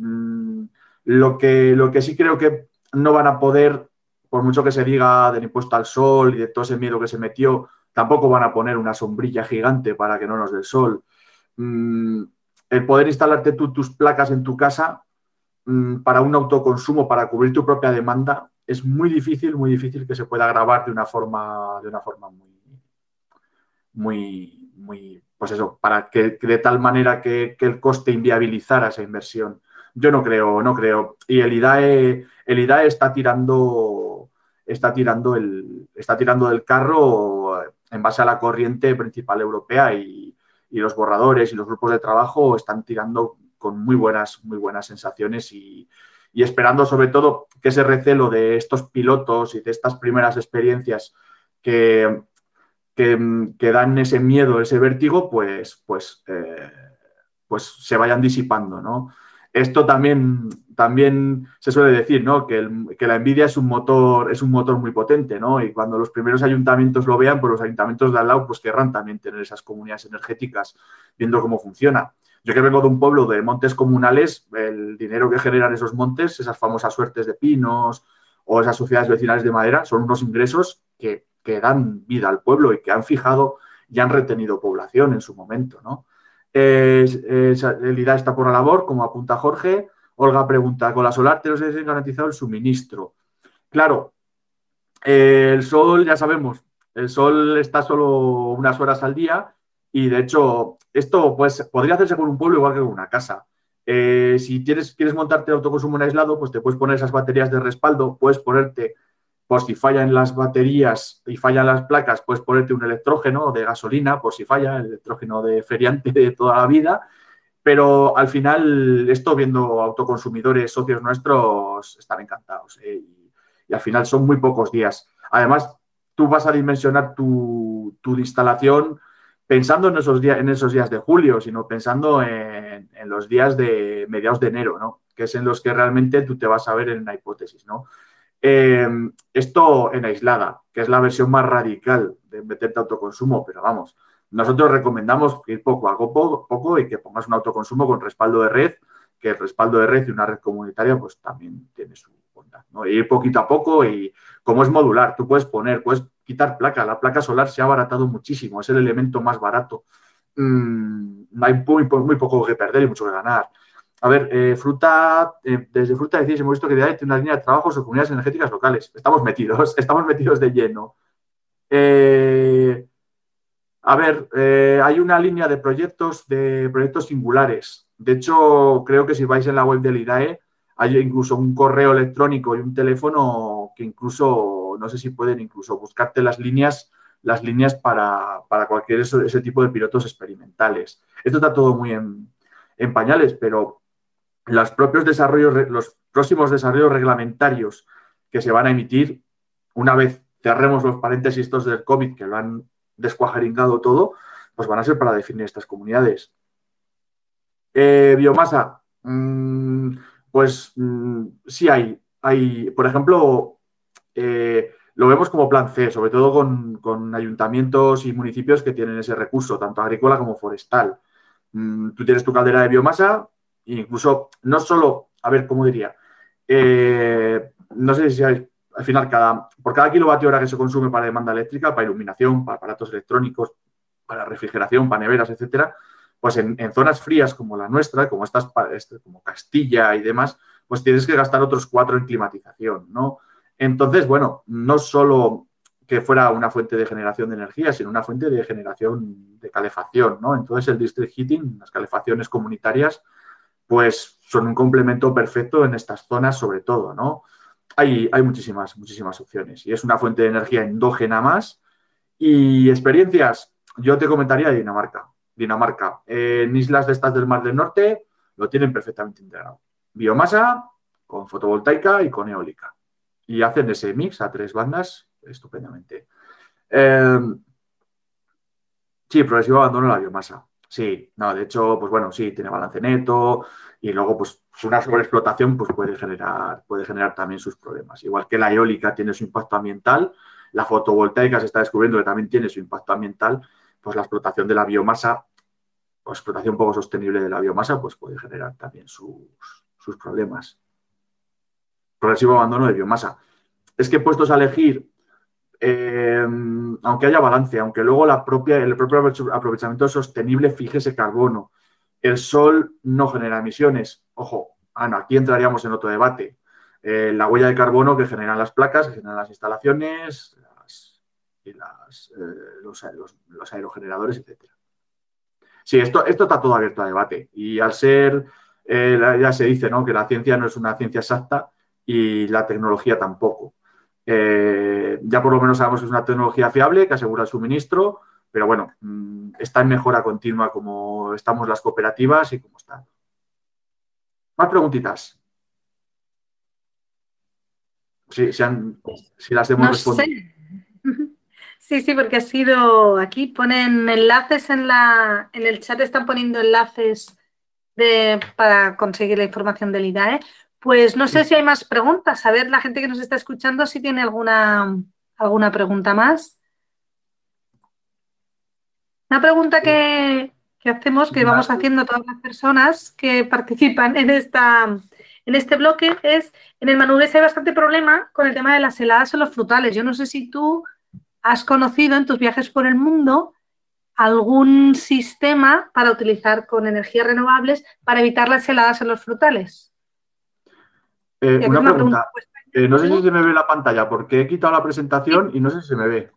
Lo que sí creo que no van a poder, por mucho que se diga del impuesto al sol y de todo ese miedo que se metió, tampoco van a poner una sombrilla gigante para que no nos dé el sol. El poder instalarte tú tus placas en tu casa para un autoconsumo, para cubrir tu propia demanda, es muy difícil que se pueda grabar de una forma muy, pues eso, para que de tal manera que el coste inviabilizara esa inversión. Yo no creo. Y el IDAE está tirando del carro en base a la corriente principal europea y los borradores y los grupos de trabajo están tirando con muy buenas sensaciones y esperando sobre todo que ese recelo de estos pilotos y de estas primeras experiencias que dan ese miedo, ese vértigo, pues se vayan disipando, ¿no? Esto también se suele decir, ¿no? Que la envidia es un motor muy potente, ¿no? Y cuando los primeros ayuntamientos lo vean, pues los ayuntamientos de al lado pues querrán también tener esas comunidades energéticas viendo cómo funciona. Yo que vengo de un pueblo de montes comunales, el dinero que generan esos montes, esas famosas suertes de pinos o esas sociedades vecinales de madera, son unos ingresos que dan vida al pueblo y que han fijado y han retenido población en su momento, ¿no? El IDAE está por la labor, como apunta Jorge. Olga pregunta, ¿con la solar tenemos garantizado el suministro? Claro, el sol, ya sabemos, el sol está solo unas horas al día y, de hecho, esto pues, podría hacerse con un pueblo igual que con una casa. Si quieres montarte el autoconsumo en aislado, pues te puedes poner esas baterías de respaldo, puedes ponerte, por si fallan las baterías y fallan las placas, puedes ponerte un electrógeno de gasolina, por si falla, el electrógeno de feriante de toda la vida. Pero al final, esto viendo autoconsumidores, socios nuestros, están encantados. Y al final son muy pocos días. Además, tú vas a dimensionar tu instalación pensando en esos días de julio, sino pensando en los días de mediados de enero, ¿no? Que es en los que realmente tú te vas a ver en una hipótesis, ¿no? Esto en aislada, que es la versión más radical de meterte autoconsumo, pero vamos, nosotros recomendamos ir poco a poco y que pongas un autoconsumo con respaldo de red, que el respaldo de red y una red comunitaria pues también tiene su bondad, ¿no? Ir poquito a poco y como es modular, tú puedes quitar placa, la placa solar se ha abaratado muchísimo, es el elemento más barato. Hay muy poco que perder y mucho que ganar. A ver, desde Fruta decís, hemos visto que tiene una línea de trabajo sobre comunidades energéticas locales. Estamos metidos de lleno. Hay una línea de proyectos singulares. De hecho, creo que si vais en la web del IDAE, hay incluso un correo electrónico y un teléfono que incluso, no sé si pueden incluso buscarte las líneas para cualquier ese tipo de pilotos experimentales. Esto está todo muy en pañales, pero los próximos desarrollos reglamentarios que se van a emitir, una vez cerremos los paréntesis estos del COVID, que lo han descuajeringado todo, pues van a ser para definir estas comunidades. Biomasa, sí hay, por ejemplo, lo vemos como plan C, sobre todo con ayuntamientos y municipios que tienen ese recurso, tanto agrícola como forestal. Tú tienes tu caldera de biomasa, e incluso no solo, a ver, ¿cómo diría? No sé si hay, al final, por cada kilovatio hora que se consume para demanda eléctrica, para iluminación, para aparatos electrónicos, para refrigeración, para neveras, etcétera, pues en zonas frías como la nuestra, como como Castilla y demás, pues tienes que gastar otros 4 en climatización, ¿no? Entonces, bueno, no solo que fuera una fuente de generación de energía, sino una fuente de generación de calefacción, ¿no? Entonces, el district heating, las calefacciones comunitarias, pues son un complemento perfecto en estas zonas, sobre todo, ¿no? Hay muchísimas opciones y es una fuente de energía endógena más. Y experiencias, yo te comentaría Dinamarca. Dinamarca, en islas de estas del Mar del Norte lo tienen perfectamente integrado. Biomasa con fotovoltaica y con eólica. Y hacen ese mix a 3 bandas estupendamente. Sí, progresivo abandono de la biomasa. Sí, no, de hecho, pues bueno, sí, tiene balance neto y luego, pues, una sobreexplotación pues puede generar también sus problemas. Igual que la eólica tiene su impacto ambiental, la fotovoltaica se está descubriendo que también tiene su impacto ambiental, pues la explotación de la biomasa, o explotación poco sostenible de la biomasa, pues puede generar también sus problemas. Progresivo abandono de biomasa. Es que puestos a elegir, aunque haya balance, aunque luego el propio aprovechamiento sostenible fije ese carbono, el sol no genera emisiones. Ojo, no, aquí entraríamos en otro debate. La huella de carbono que generan las placas, que generan las instalaciones, los aerogeneradores, etcétera. Sí, esto está todo abierto a debate. Y al ser, ya se dice, ¿no?, que la ciencia no es una ciencia exacta y la tecnología tampoco. Ya por lo menos sabemos que es una tecnología fiable, que asegura el suministro, pero bueno, está en mejora continua como estamos las cooperativas y como están. Más preguntitas. Si las hemos respondido. Sí, porque ha sido aquí, ponen enlaces en el chat, están poniendo enlaces para conseguir la información del IDAE. Pues no sé si hay más preguntas. A ver, la gente que nos está escuchando, si tiene alguna pregunta más. Una pregunta que hacemos, que vamos haciendo a todas las personas que participan en este bloque, es: en el Manugués hay bastante problema con el tema de las heladas en los frutales. Yo no sé si tú has conocido en tus viajes por el mundo algún sistema para utilizar con energías renovables para evitar las heladas en los frutales. Una pregunta. No sé si se me ve la pantalla porque he quitado la presentación y no sé si se me ve.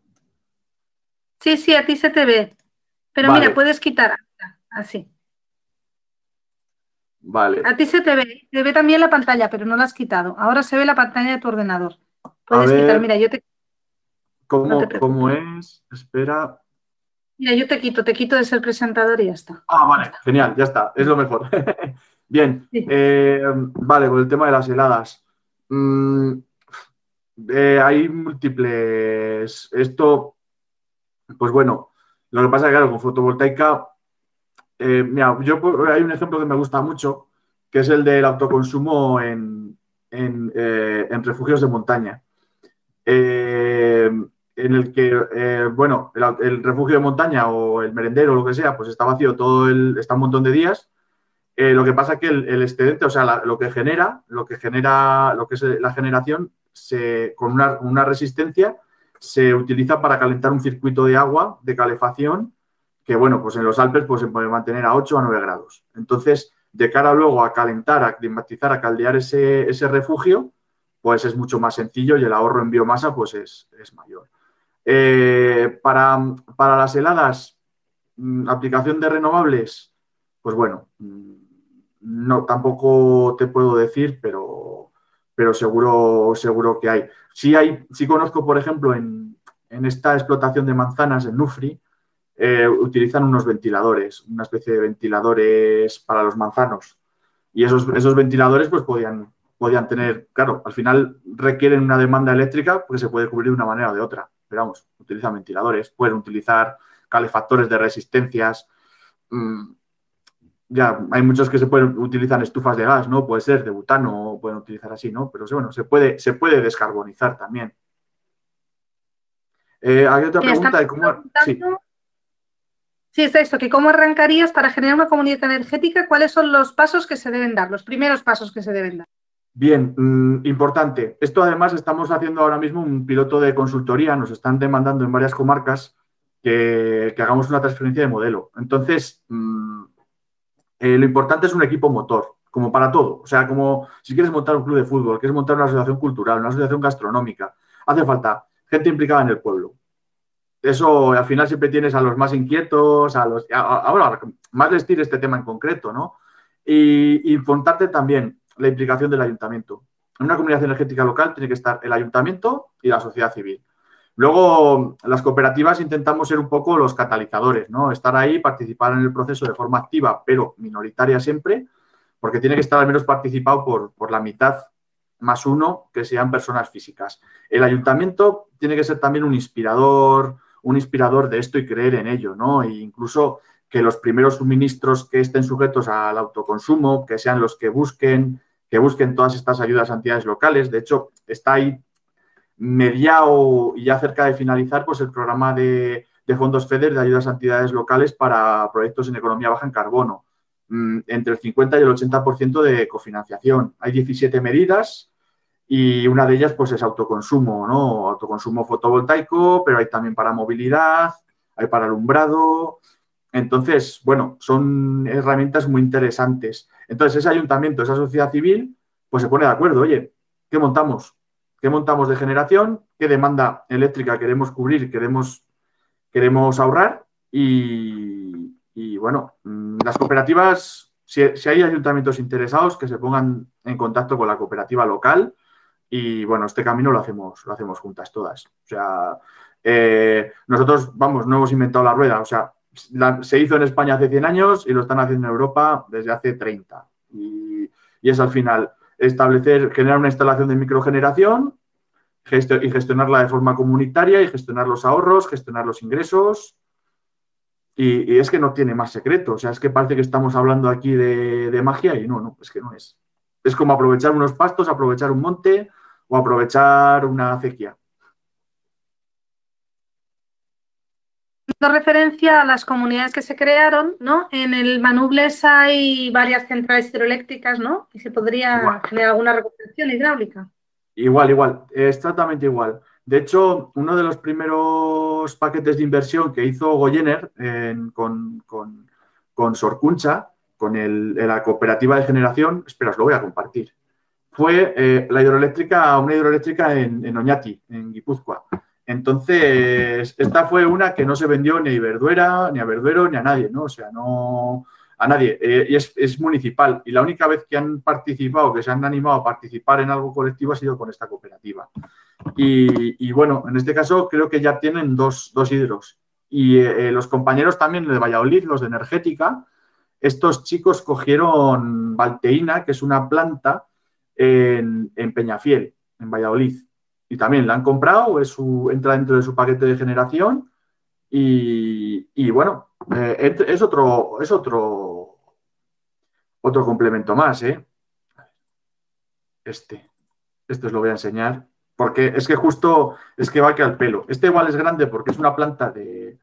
Sí, a ti se te ve. Pero vale. Mira, puedes quitar así. Vale. A ti se te ve también la pantalla, pero no la has quitado. Ahora se ve la pantalla de tu ordenador. Puedes quitar, mira, yo te... ¿Cómo es? Espera. Mira, yo te quito de ser presentador y ya está. Vale, genial, ya está, es lo mejor. Bien, sí. Vale, con el tema de las heladas. Hay múltiples... Esto, pues bueno, lo que pasa es que, claro, con fotovoltaica... mira, hay un ejemplo que me gusta mucho, que es el del autoconsumo en refugios de montaña. En el que, bueno, el refugio de montaña o el merendero o lo que sea, pues está vacío está un montón de días. Lo que pasa es que el excedente, o sea, lo que es la generación, con una resistencia, se utiliza para calentar un circuito de agua, de calefacción, que, bueno, pues en los Alpes pues, se puede mantener a 8 a 9 grados. Entonces, de cara luego a calentar, a climatizar, a caldear ese refugio, pues es mucho más sencillo y el ahorro en biomasa pues es mayor. Para las heladas, aplicación de renovables, pues bueno, no, tampoco te puedo decir, pero seguro que hay. Sí conozco, por ejemplo, en esta explotación de manzanas en Nufri, utilizan unos ventiladores, una especie de ventiladores para los manzanos. Y esos ventiladores pues podían tener, claro, al final requieren una demanda eléctrica porque se puede cubrir de una manera o de otra. Pero vamos, utilizan ventiladores, pueden utilizar calefactores de resistencias. Ya, hay muchos que utilizan estufas de gas, ¿no? Puede ser de butano, pueden utilizar así, ¿no? Pero bueno, se puede descarbonizar también. ¿Hay otra pregunta de cómo...? Sí, es esto, que cómo arrancarías para generar una comunidad energética, ¿cuáles son los pasos que se deben dar, los primeros pasos que se deben dar? Bien, importante. Esto además estamos haciendo ahora mismo un piloto de consultoría, nos están demandando en varias comarcas que hagamos una transferencia de modelo. Entonces, lo importante es un equipo motor. como para todo. O sea, como si quieres montar un club de fútbol, quieres montar una asociación cultural, una asociación gastronómica, hace falta gente implicada en el pueblo. Eso, al final siempre tienes a los más inquietos, ahora, más les tire este tema en concreto, ¿no? Y contarte también la implicación del ayuntamiento. En una comunidad energética local tiene que estar el ayuntamiento y la sociedad civil. Luego, las cooperativas intentamos ser un poco los catalizadores, ¿no? Estar ahí, participar en el proceso de forma activa, pero minoritaria siempre, porque tiene que estar al menos participado por la mitad más uno que sean personas físicas. El ayuntamiento tiene que ser también un inspirador de esto y creer en ello, ¿no? E incluso que los primeros suministros que estén sujetos al autoconsumo, que sean los que busquen todas estas ayudas a entidades locales. De hecho, está ahí mediado y ya cerca de finalizar pues el programa de fondos FEDER de ayudas a entidades locales para proyectos en economía baja en carbono. Entre el 50 y el 80% de cofinanciación. Hay 17 medidas y una de ellas pues es autoconsumo, ¿no? Autoconsumo fotovoltaico, pero hay también para movilidad, hay para alumbrado. Entonces, bueno, son herramientas muy interesantes. Entonces, ese ayuntamiento, esa sociedad civil, pues se pone de acuerdo. Oye, ¿qué montamos? ¿Qué montamos de generación? ¿Qué demanda eléctrica queremos cubrir? ¿Queremos ahorrar? Y bueno, las cooperativas, si hay ayuntamientos interesados, que se pongan en contacto con la cooperativa local y bueno, este camino lo hacemos juntas todas. O sea, nosotros, vamos, no hemos inventado la rueda. O sea, se hizo en España hace 100 años y lo están haciendo en Europa desde hace 30. Y es al final generar una instalación de microgeneración y gestionarla de forma comunitaria y gestionar los ahorros, gestionar los ingresos. Y es que no tiene más secreto. O sea, es que parece que estamos hablando aquí de magia y no, es que no es. Es como aprovechar unos pastos, aprovechar un monte o aprovechar una acequia. Haciendo referencia a las comunidades que se crearon, ¿no? En el Manubles hay varias centrales hidroeléctricas, ¿no? Y se podría generar alguna recuperación hidráulica. Igual, exactamente igual. De hecho, uno de los primeros paquetes de inversión que hizo Goyener con Sorkuncha, con la cooperativa de generación, espera, os lo voy a compartir, fue una hidroeléctrica en Oñati, en Guipúzcoa. Entonces, esta fue una que no se vendió ni a Iberduera, ni a Verduero, ni a nadie, ¿no? O sea, no a nadie. Y es municipal. Y la única vez que han participado, que se han animado a participar en algo colectivo ha sido con esta cooperativa. Y bueno, en este caso creo que ya tienen dos hidros. Y los compañeros también de Valladolid, los de Energética, estos chicos cogieron Valteína, que es una planta en Peñafiel, en Valladolid. Y también la han comprado, entra dentro de su paquete de generación y bueno, es otro complemento más, ¿eh? Este os lo voy a enseñar, porque es que justo es que va aquí al pelo. Este igual es grande porque es una planta de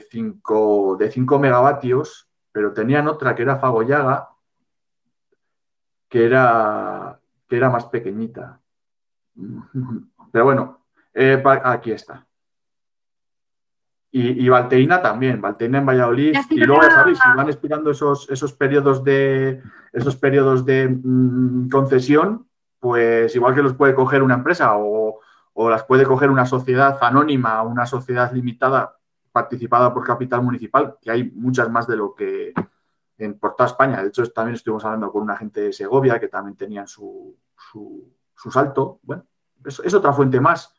5 megavatios, pero tenían otra que era Fagoyaga, que era más pequeñita. Pero bueno, aquí está. Y Valteína también, Valteína en Valladolid. Y luego, ya sabéis, si van expirando esos periodos de concesión, pues igual que los puede coger una empresa o las puede coger una sociedad anónima, una sociedad limitada participada por capital municipal, que hay muchas más de lo que por toda España. De hecho, también estuvimos hablando con una gente de Segovia que también tenían su salto. Bueno, es otra fuente más.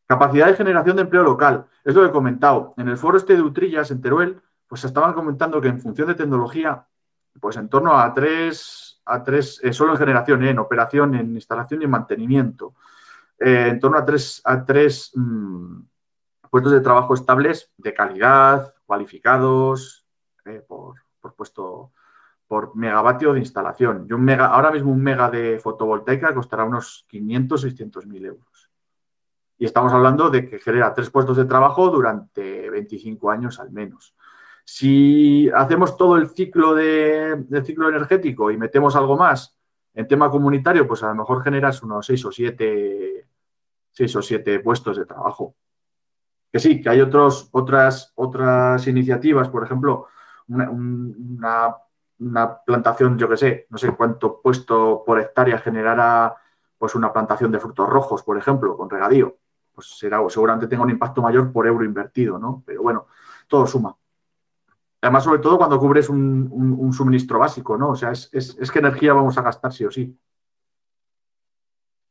Capacidad de generación de empleo local. Es lo que he comentado. En el foro de Utrillas, en Teruel, pues se estaban comentando que en función de tecnología, pues en torno a tres solo en generación, en operación, en instalación y en mantenimiento, en torno a tres puestos de trabajo estables de calidad, cualificados, por megavatio de instalación. Y ahora mismo un mega de fotovoltaica costará unos 500-600.000 euros. Y estamos hablando de que genera 3 puestos de trabajo durante 25 años al menos. Si hacemos todo el ciclo energético y metemos algo más en tema comunitario, pues a lo mejor generas unos 6 o 7 puestos de trabajo. Que sí, que hay otras iniciativas, por ejemplo, una plantación, yo qué sé, no sé cuánto puesto por hectárea generara pues una plantación de frutos rojos, por ejemplo, con regadío. Pues seguramente tenga un impacto mayor por euro invertido, ¿no? Pero bueno, todo suma. Además, sobre todo cuando cubres un suministro básico, ¿no? O sea, es que energía vamos a gastar sí o sí.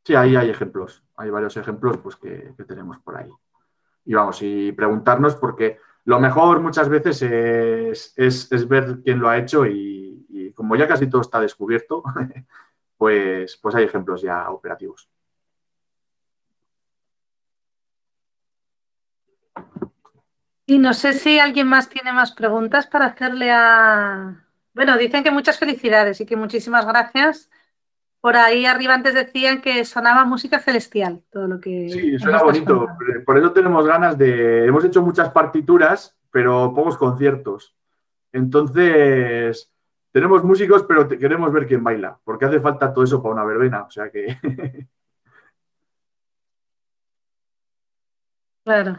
Sí, ahí hay ejemplos. Hay varios ejemplos pues, que tenemos por ahí. Y vamos, y preguntarnos, porque lo mejor muchas veces es ver quién lo ha hecho y como ya casi todo está descubierto, pues hay ejemplos ya operativos. Y no sé si alguien más tiene más preguntas para hacerle a... Bueno, dicen que muchas felicidades y que muchísimas gracias. Por ahí arriba antes decían que sonaba música celestial, todo lo que Sí, nos suena estás bonito. contando. Por eso tenemos ganas de... Hemos hecho muchas partituras, pero pocos conciertos. Entonces, tenemos músicos, pero queremos ver quién baila, porque hace falta todo eso para una verbena. O sea que... Claro.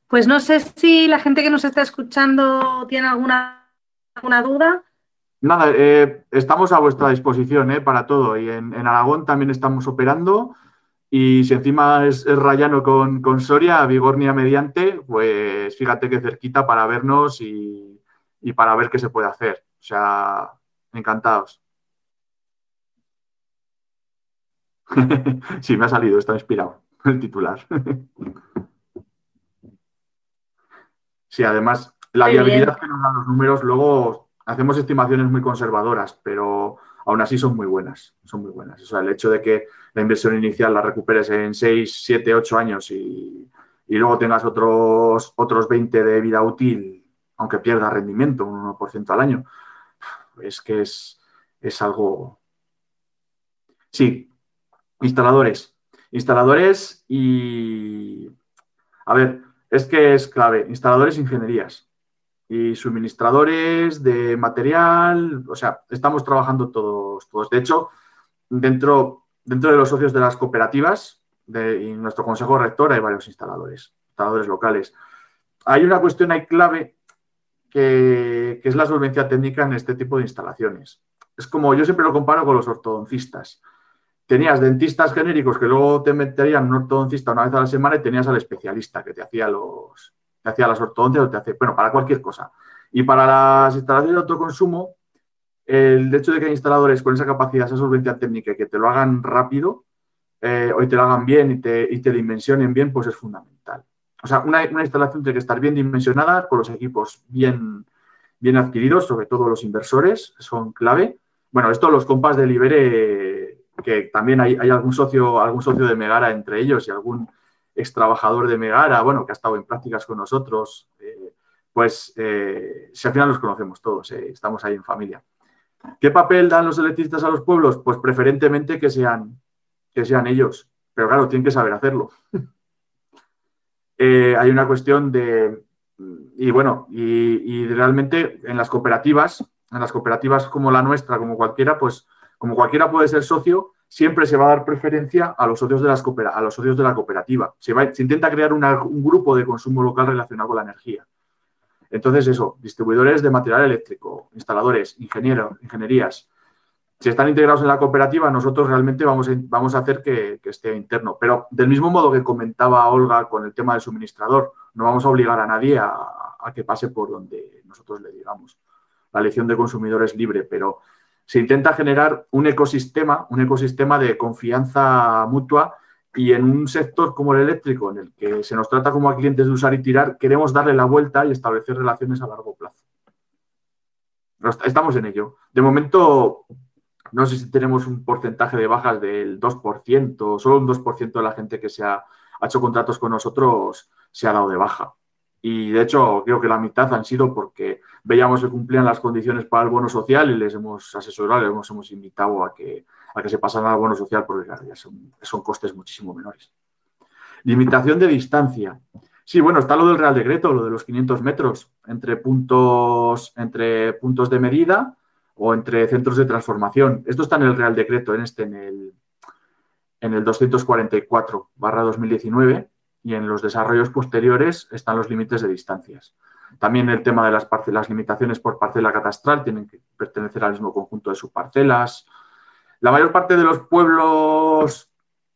Pues no sé si la gente que nos está escuchando tiene alguna duda. Nada, estamos a vuestra disposición para todo. Y en Aragón también estamos operando. Y si encima es rayano con Soria, Vigornia mediante, pues fíjate que cerquita para vernos y para ver qué se puede hacer. O sea, encantados. Sí, me ha salido, está inspirado el titular. Sí, además, la Muy bien. viabilidad que nos dan los números, luego hacemos estimaciones muy conservadoras, pero aún así son muy buenas. Son muy buenas. O sea, el hecho de que la inversión inicial la recuperes en 6, 7, 8 años y luego tengas otros 20 de vida útil, aunque pierda rendimiento, un 1% al año, es que es algo... Sí, instaladores. Instaladores y... A ver, es que es clave. Instaladores e ingenierías y suministradores de material, o sea, estamos trabajando todos. De hecho, dentro de los socios de las cooperativas y nuestro consejo rector hay varios instaladores locales. Hay una cuestión ahí clave que es la solvencia técnica en este tipo de instalaciones. Es como, yo siempre lo comparo con los ortodoncistas. Tenías dentistas genéricos que luego te meterían un ortodoncista una vez a la semana y tenías al especialista que te hacía las ortodoncias o te hacía, bueno, para cualquier cosa. Y para las instalaciones de autoconsumo, el hecho de que hay instaladores con esa capacidad, esa solvencia técnica y que te lo hagan rápido o te lo hagan bien y te dimensionen bien, pues es fundamental. O sea, una instalación tiene que estar bien dimensionada, con los equipos bien adquiridos, sobre todo los inversores, son clave. Bueno, esto los compas de Libere, que también hay algún socio de Megara entre ellos y algún ex trabajador de Megara, bueno, que ha estado en prácticas con nosotros, si al final los conocemos todos, estamos ahí en familia. ¿Qué papel dan los electricistas a los pueblos? Pues preferentemente que sean ellos, pero claro, tienen que saber hacerlo. Hay una cuestión de, y bueno, y realmente en las cooperativas como la nuestra, como cualquiera, pues como cualquiera puede ser socio, siempre se va a dar preferencia a los socios de la cooperativa. Se intenta crear un grupo de consumo local relacionado con la energía. Entonces, eso, distribuidores de material eléctrico, instaladores, ingenierías. Si están integrados en la cooperativa, nosotros realmente vamos a hacer que esté interno. Pero del mismo modo que comentaba Olga con el tema del suministrador, no vamos a obligar a nadie a que pase por donde nosotros le digamos. La elección de consumidor es libre, pero se intenta generar un ecosistema de confianza mutua y en un sector como el eléctrico, en el que se nos trata como a clientes de usar y tirar, queremos darle la vuelta y establecer relaciones a largo plazo. Estamos en ello. De momento, no sé si tenemos un porcentaje de bajas del 2%, solo un 2% de la gente que ha hecho contratos con nosotros se ha dado de baja. Y de hecho, creo que la mitad han sido porque veíamos que cumplían las condiciones para el bono social y les hemos asesorado, les hemos invitado a que se pasaran al bono social porque claro, ya son costes muchísimo menores. Limitación de distancia. Sí, bueno, está lo del Real Decreto, lo de los 500 metros entre puntos de medida o entre centros de transformación. Esto está en el Real Decreto, en el 244/2019 y en los desarrollos posteriores están los límites de distancias. También el tema de las limitaciones por parcela catastral, tienen que pertenecer al mismo conjunto de subparcelas. La mayor parte de los pueblos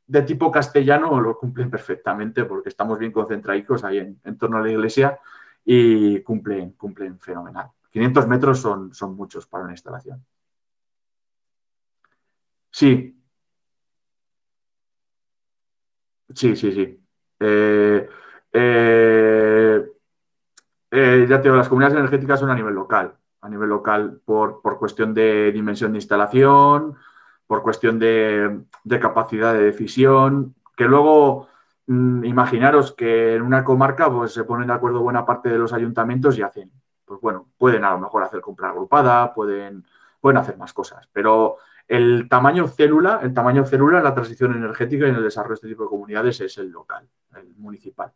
de tipo castellano lo cumplen perfectamente porque estamos bien concentrados ahí en torno a la iglesia y cumplen fenomenal. 500 metros son muchos para una instalación. Sí, sí, sí, sí. Ya te digo, las comunidades energéticas son a nivel local por cuestión de dimensión de instalación, por cuestión de capacidad de decisión, que luego imaginaros que en una comarca pues, se ponen de acuerdo buena parte de los ayuntamientos y hacen, pues bueno, pueden a lo mejor hacer compra agrupada, pueden hacer más cosas, pero el tamaño célula en la transición energética y en el desarrollo de este tipo de comunidades es el local, el municipal.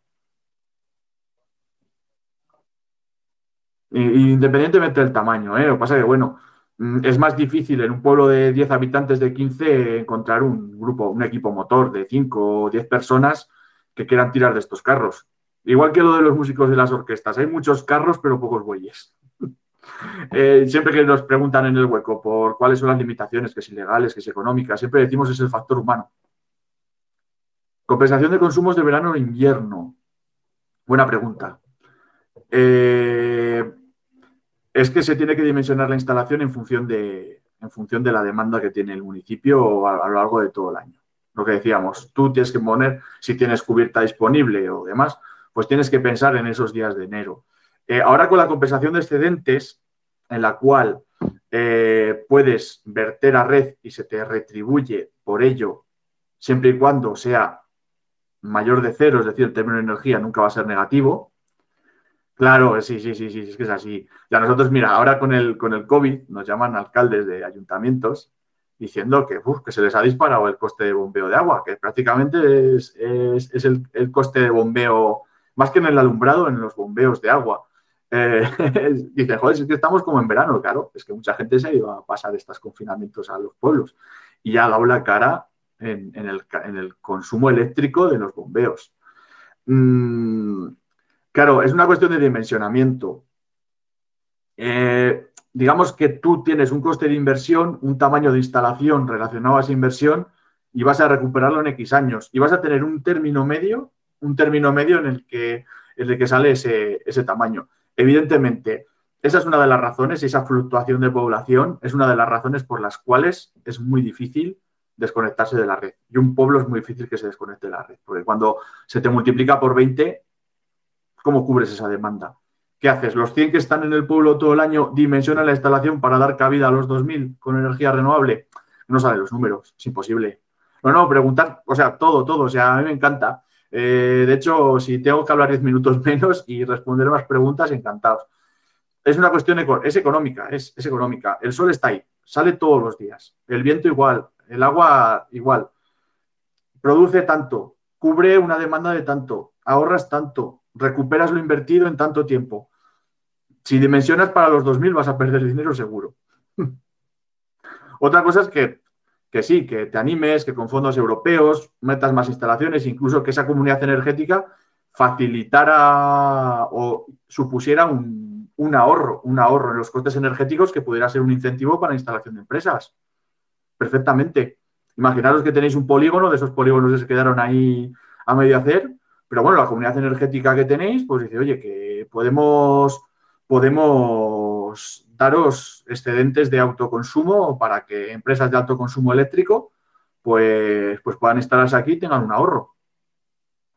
Independientemente del tamaño, ¿eh? Lo que pasa es que, bueno, es más difícil en un pueblo de 10 habitantes, de 15, encontrar un grupo, un equipo motor de 5 o 10 personas que quieran tirar de estos carros. Igual que lo de los músicos de las orquestas. Hay muchos carros, pero pocos bueyes. Siempre que nos preguntan en el hueco por cuáles son las limitaciones, que es ilegales, que es económica, siempre decimos es el factor humano. Compensación de consumos de verano e invierno. Buena pregunta. Es que se tiene que dimensionar la instalación en función de la demanda que tiene el municipio a lo largo de todo el año. Lo que decíamos, tú tienes que poner, si tienes cubierta disponible o demás, pues tienes que pensar en esos días de enero. Ahora con la compensación de excedentes, en la cual puedes verter a red y se te retribuye por ello, siempre y cuando sea mayor de cero, es decir, el término de energía nunca va a ser negativo. Claro, sí, es que es así. Ya nosotros, mira, ahora con el COVID nos llaman alcaldes de ayuntamientos diciendo que se les ha disparado el coste de bombeo de agua, que prácticamente es el coste de bombeo, más que en el alumbrado, en los bombeos de agua. Dicen, joder, es que estamos como en verano, claro, es que mucha gente se iba a pasar estos confinamientos a los pueblos y ya ha dado la cara en el consumo eléctrico de los bombeos. Claro, es una cuestión de dimensionamiento. Digamos que tú tienes un coste de inversión, un tamaño de instalación relacionado a esa inversión y vas a recuperarlo en X años. Y vas a tener un término medio en el que sale ese tamaño. Evidentemente, esa es una de las razones, esa fluctuación de población es una de las razones por las cuales es muy difícil desconectarse de la red. Y un pueblo es muy difícil que se desconecte de la red, porque cuando se te multiplica por 20, ¿cómo cubres esa demanda? ¿Qué haces? Los 100 que están en el pueblo todo el año dimensionan la instalación para dar cabida a los 2.000 con energía renovable. No salen los números, es imposible. No, preguntar, o sea, todo, o sea, a mí me encanta. De hecho, si tengo que hablar 10 minutos menos y responder más preguntas, encantados. Es una cuestión, es económica. El sol está ahí, sale todos los días. El viento igual, el agua igual. Produce tanto, cubre una demanda de tanto, ahorras tanto, recuperas lo invertido en tanto tiempo. Si dimensionas para los 2.000 vas a perder dinero seguro. Otra cosa es que sí, que te animes, que con fondos europeos metas más instalaciones, incluso que esa comunidad energética facilitara o supusiera un ahorro en los costes energéticos que pudiera ser un incentivo para la instalación de empresas. Perfectamente. Imaginaros que tenéis un polígono, de esos polígonos que se quedaron ahí a medio hacer, pero bueno, la comunidad energética que tenéis, pues dice, oye, que podemos daros excedentes de autoconsumo para que empresas de alto consumo eléctrico pues puedan instalarse aquí y tengan un ahorro.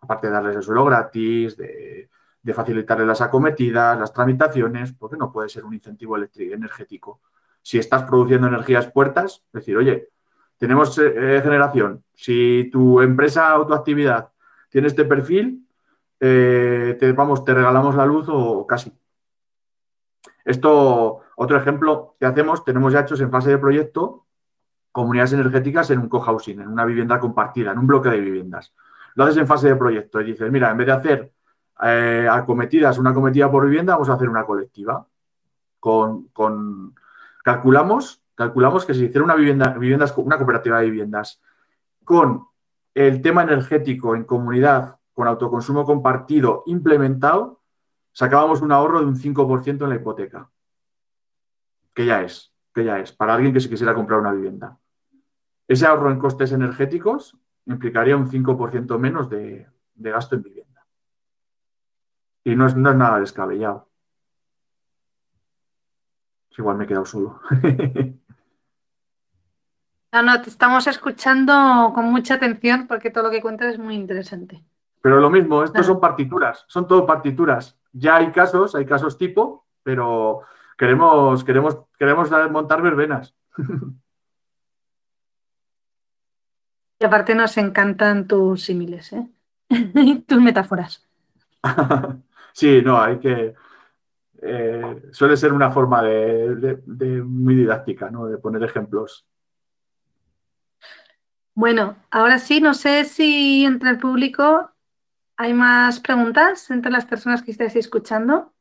Aparte de darles el suelo gratis, de facilitarles las acometidas, las tramitaciones, porque no puede ser un incentivo energético. Si estás produciendo energías puertas, es decir, oye, tenemos generación, si tu empresa o tu actividad tiene este perfil, te regalamos la luz o casi. Esto, otro ejemplo que hacemos, tenemos ya hechos en fase de proyecto comunidades energéticas en un cohousing, en una vivienda compartida, en un bloque de viviendas. Lo haces en fase de proyecto y dices, mira, en vez de hacer una acometida por vivienda, vamos a hacer una colectiva. Calculamos que si hiciera una cooperativa de viviendas con el tema energético en comunidad, con autoconsumo compartido implementado, sacábamos un ahorro de un 5% en la hipoteca, que ya es, para alguien que se quisiera comprar una vivienda. Ese ahorro en costes energéticos implicaría un 5% menos de gasto en vivienda. Y no es nada descabellado. Igual me he quedado solo. No, te estamos escuchando con mucha atención porque todo lo que cuentas es muy interesante. Pero lo mismo, estos son partituras, son todo partituras. Ya hay casos tipo, pero queremos montar verbenas. Y aparte nos encantan tus símiles, ¿eh? Tus metáforas. Sí, no, hay que... suele ser una forma muy didáctica, ¿no? De poner ejemplos. Bueno, ahora sí, no sé si entre el público hay más preguntas entre las personas que estáis escuchando.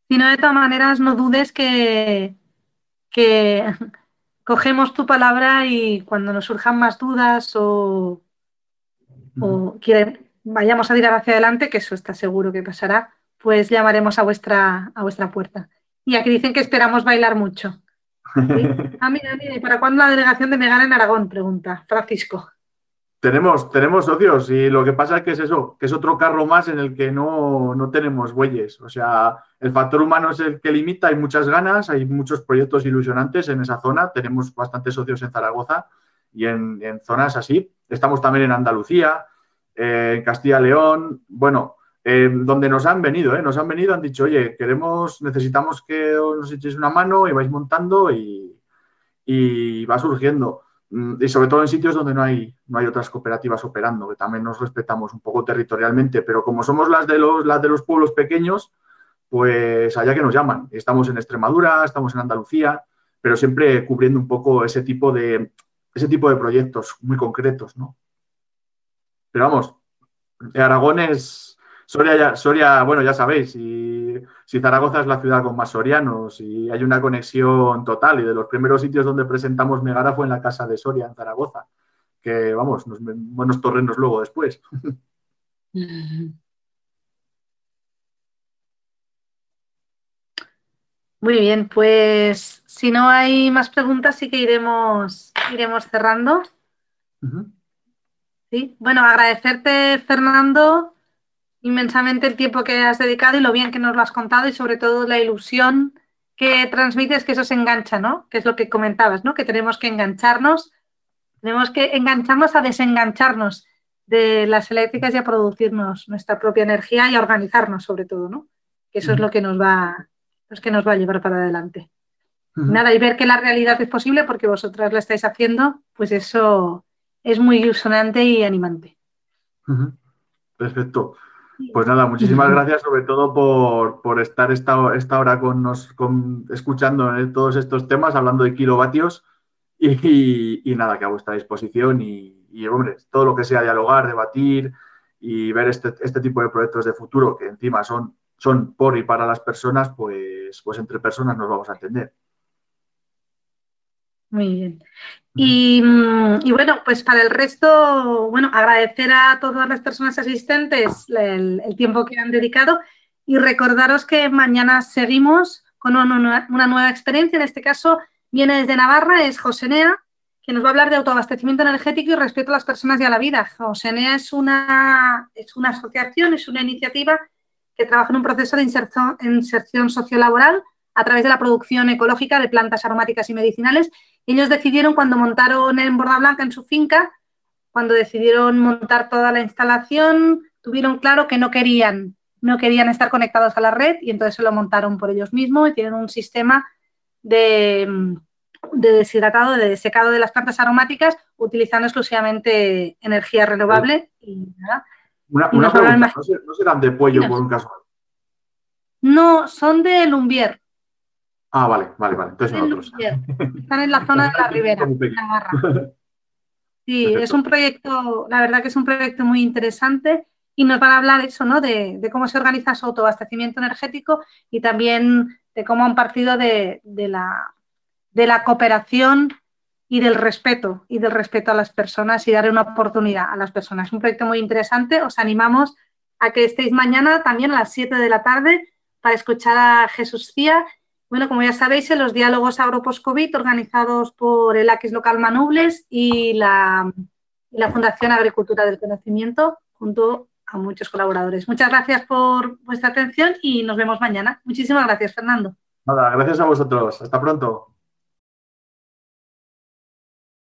Si no, de todas maneras, no dudes que cogemos tu palabra y cuando nos surjan más dudas o vayamos a tirar hacia adelante, que eso está seguro que pasará, pues llamaremos a vuestra puerta. Y aquí dicen que esperamos bailar mucho. ¿Sí? Ah, mira, ¿y para cuándo la delegación de Megara en Aragón? Pregunta Francisco. Tenemos socios y lo que pasa es que es eso, que es otro carro más en el que no tenemos bueyes. O sea, el factor humano es el que limita, hay muchas ganas, hay muchos proyectos ilusionantes en esa zona, tenemos bastantes socios en Zaragoza y en zonas así. Estamos también en Andalucía, en Castilla y León, bueno, donde nos han venido, han dicho, oye, necesitamos que nos echéis una mano y vais montando y va surgiendo. Y sobre todo en sitios donde no hay otras cooperativas operando, que también nos respetamos un poco territorialmente, pero como somos las de los pueblos pequeños, pues allá que nos llaman. Estamos en Extremadura, estamos en Andalucía, pero siempre cubriendo un poco ese tipo de proyectos muy concretos, ¿no? Pero vamos, Aragón es... Soria, bueno, ya sabéis, si Zaragoza es la ciudad con más sorianos y hay una conexión total y de los primeros sitios donde presentamos Megara fue en la casa de Soria, en Zaragoza, que vamos, buenos terrenos luego después. Muy bien, pues si no hay más preguntas, sí que iremos cerrando. ¿Sí? Bueno, agradecerte, Fernando, inmensamente el tiempo que has dedicado y lo bien que nos lo has contado y sobre todo la ilusión que transmites, que eso se engancha, ¿no? Que es lo que comentabas, ¿no? Que tenemos que engancharnos a desengancharnos de las eléctricas y a producirnos nuestra propia energía y a organizarnos sobre todo, ¿no? Que eso es lo que nos va a llevar para adelante. Nada, y ver que la realidad es posible porque vosotras lo estáis haciendo, pues eso es muy ilusionante y animante. Perfecto. Pues nada, muchísimas gracias sobre todo por estar esta hora escuchando todos estos temas, hablando de kilovatios y nada, que a vuestra disposición y hombre, todo lo que sea dialogar, debatir y ver este tipo de proyectos de futuro que encima son por y para las personas, pues entre personas nos vamos a entender. Muy bien. Y bueno, pues para el resto, bueno, agradecer a todas las personas asistentes el tiempo que han dedicado y recordaros que mañana seguimos con una nueva experiencia. En este caso viene desde Navarra, es Josenea, que nos va a hablar de autoabastecimiento energético y respeto a las personas y a la vida. Josenea es una asociación, es una iniciativa que trabaja en un proceso de inserción sociolaboral a través de la producción ecológica de plantas aromáticas y medicinales. Ellos decidieron cuando montaron en Bordablanca, en su finca, cuando decidieron montar toda la instalación, tuvieron claro que no querían estar conectados a la red y entonces se lo montaron por ellos mismos y tienen un sistema de deshidratado, de secado de las plantas aromáticas utilizando exclusivamente energía renovable. Y nada. Una pregunta, ¿no serán de Puello por un caso? No, son de Lumbier. Ah, vale. Entonces son otros. Están en la zona de la Ribera, Navarra. Sí, perfecto. Es un proyecto, la verdad que es un proyecto muy interesante y nos van a hablar eso, ¿no? De cómo se organiza su autoabastecimiento energético y también de cómo han partido de la cooperación y del respeto a las personas y dar una oportunidad a las personas. Es un proyecto muy interesante. Os animamos a que estéis mañana también a las 7 de la tarde para escuchar a Jesús Cía. Bueno, como ya sabéis, en los diálogos agro-post-COVID organizados por el AQUIS Local Manubles y la Fundación Agricultura del Conocimiento, junto a muchos colaboradores. Muchas gracias por vuestra atención y nos vemos mañana. Muchísimas gracias, Fernando. Nada, gracias a vosotros. Hasta pronto.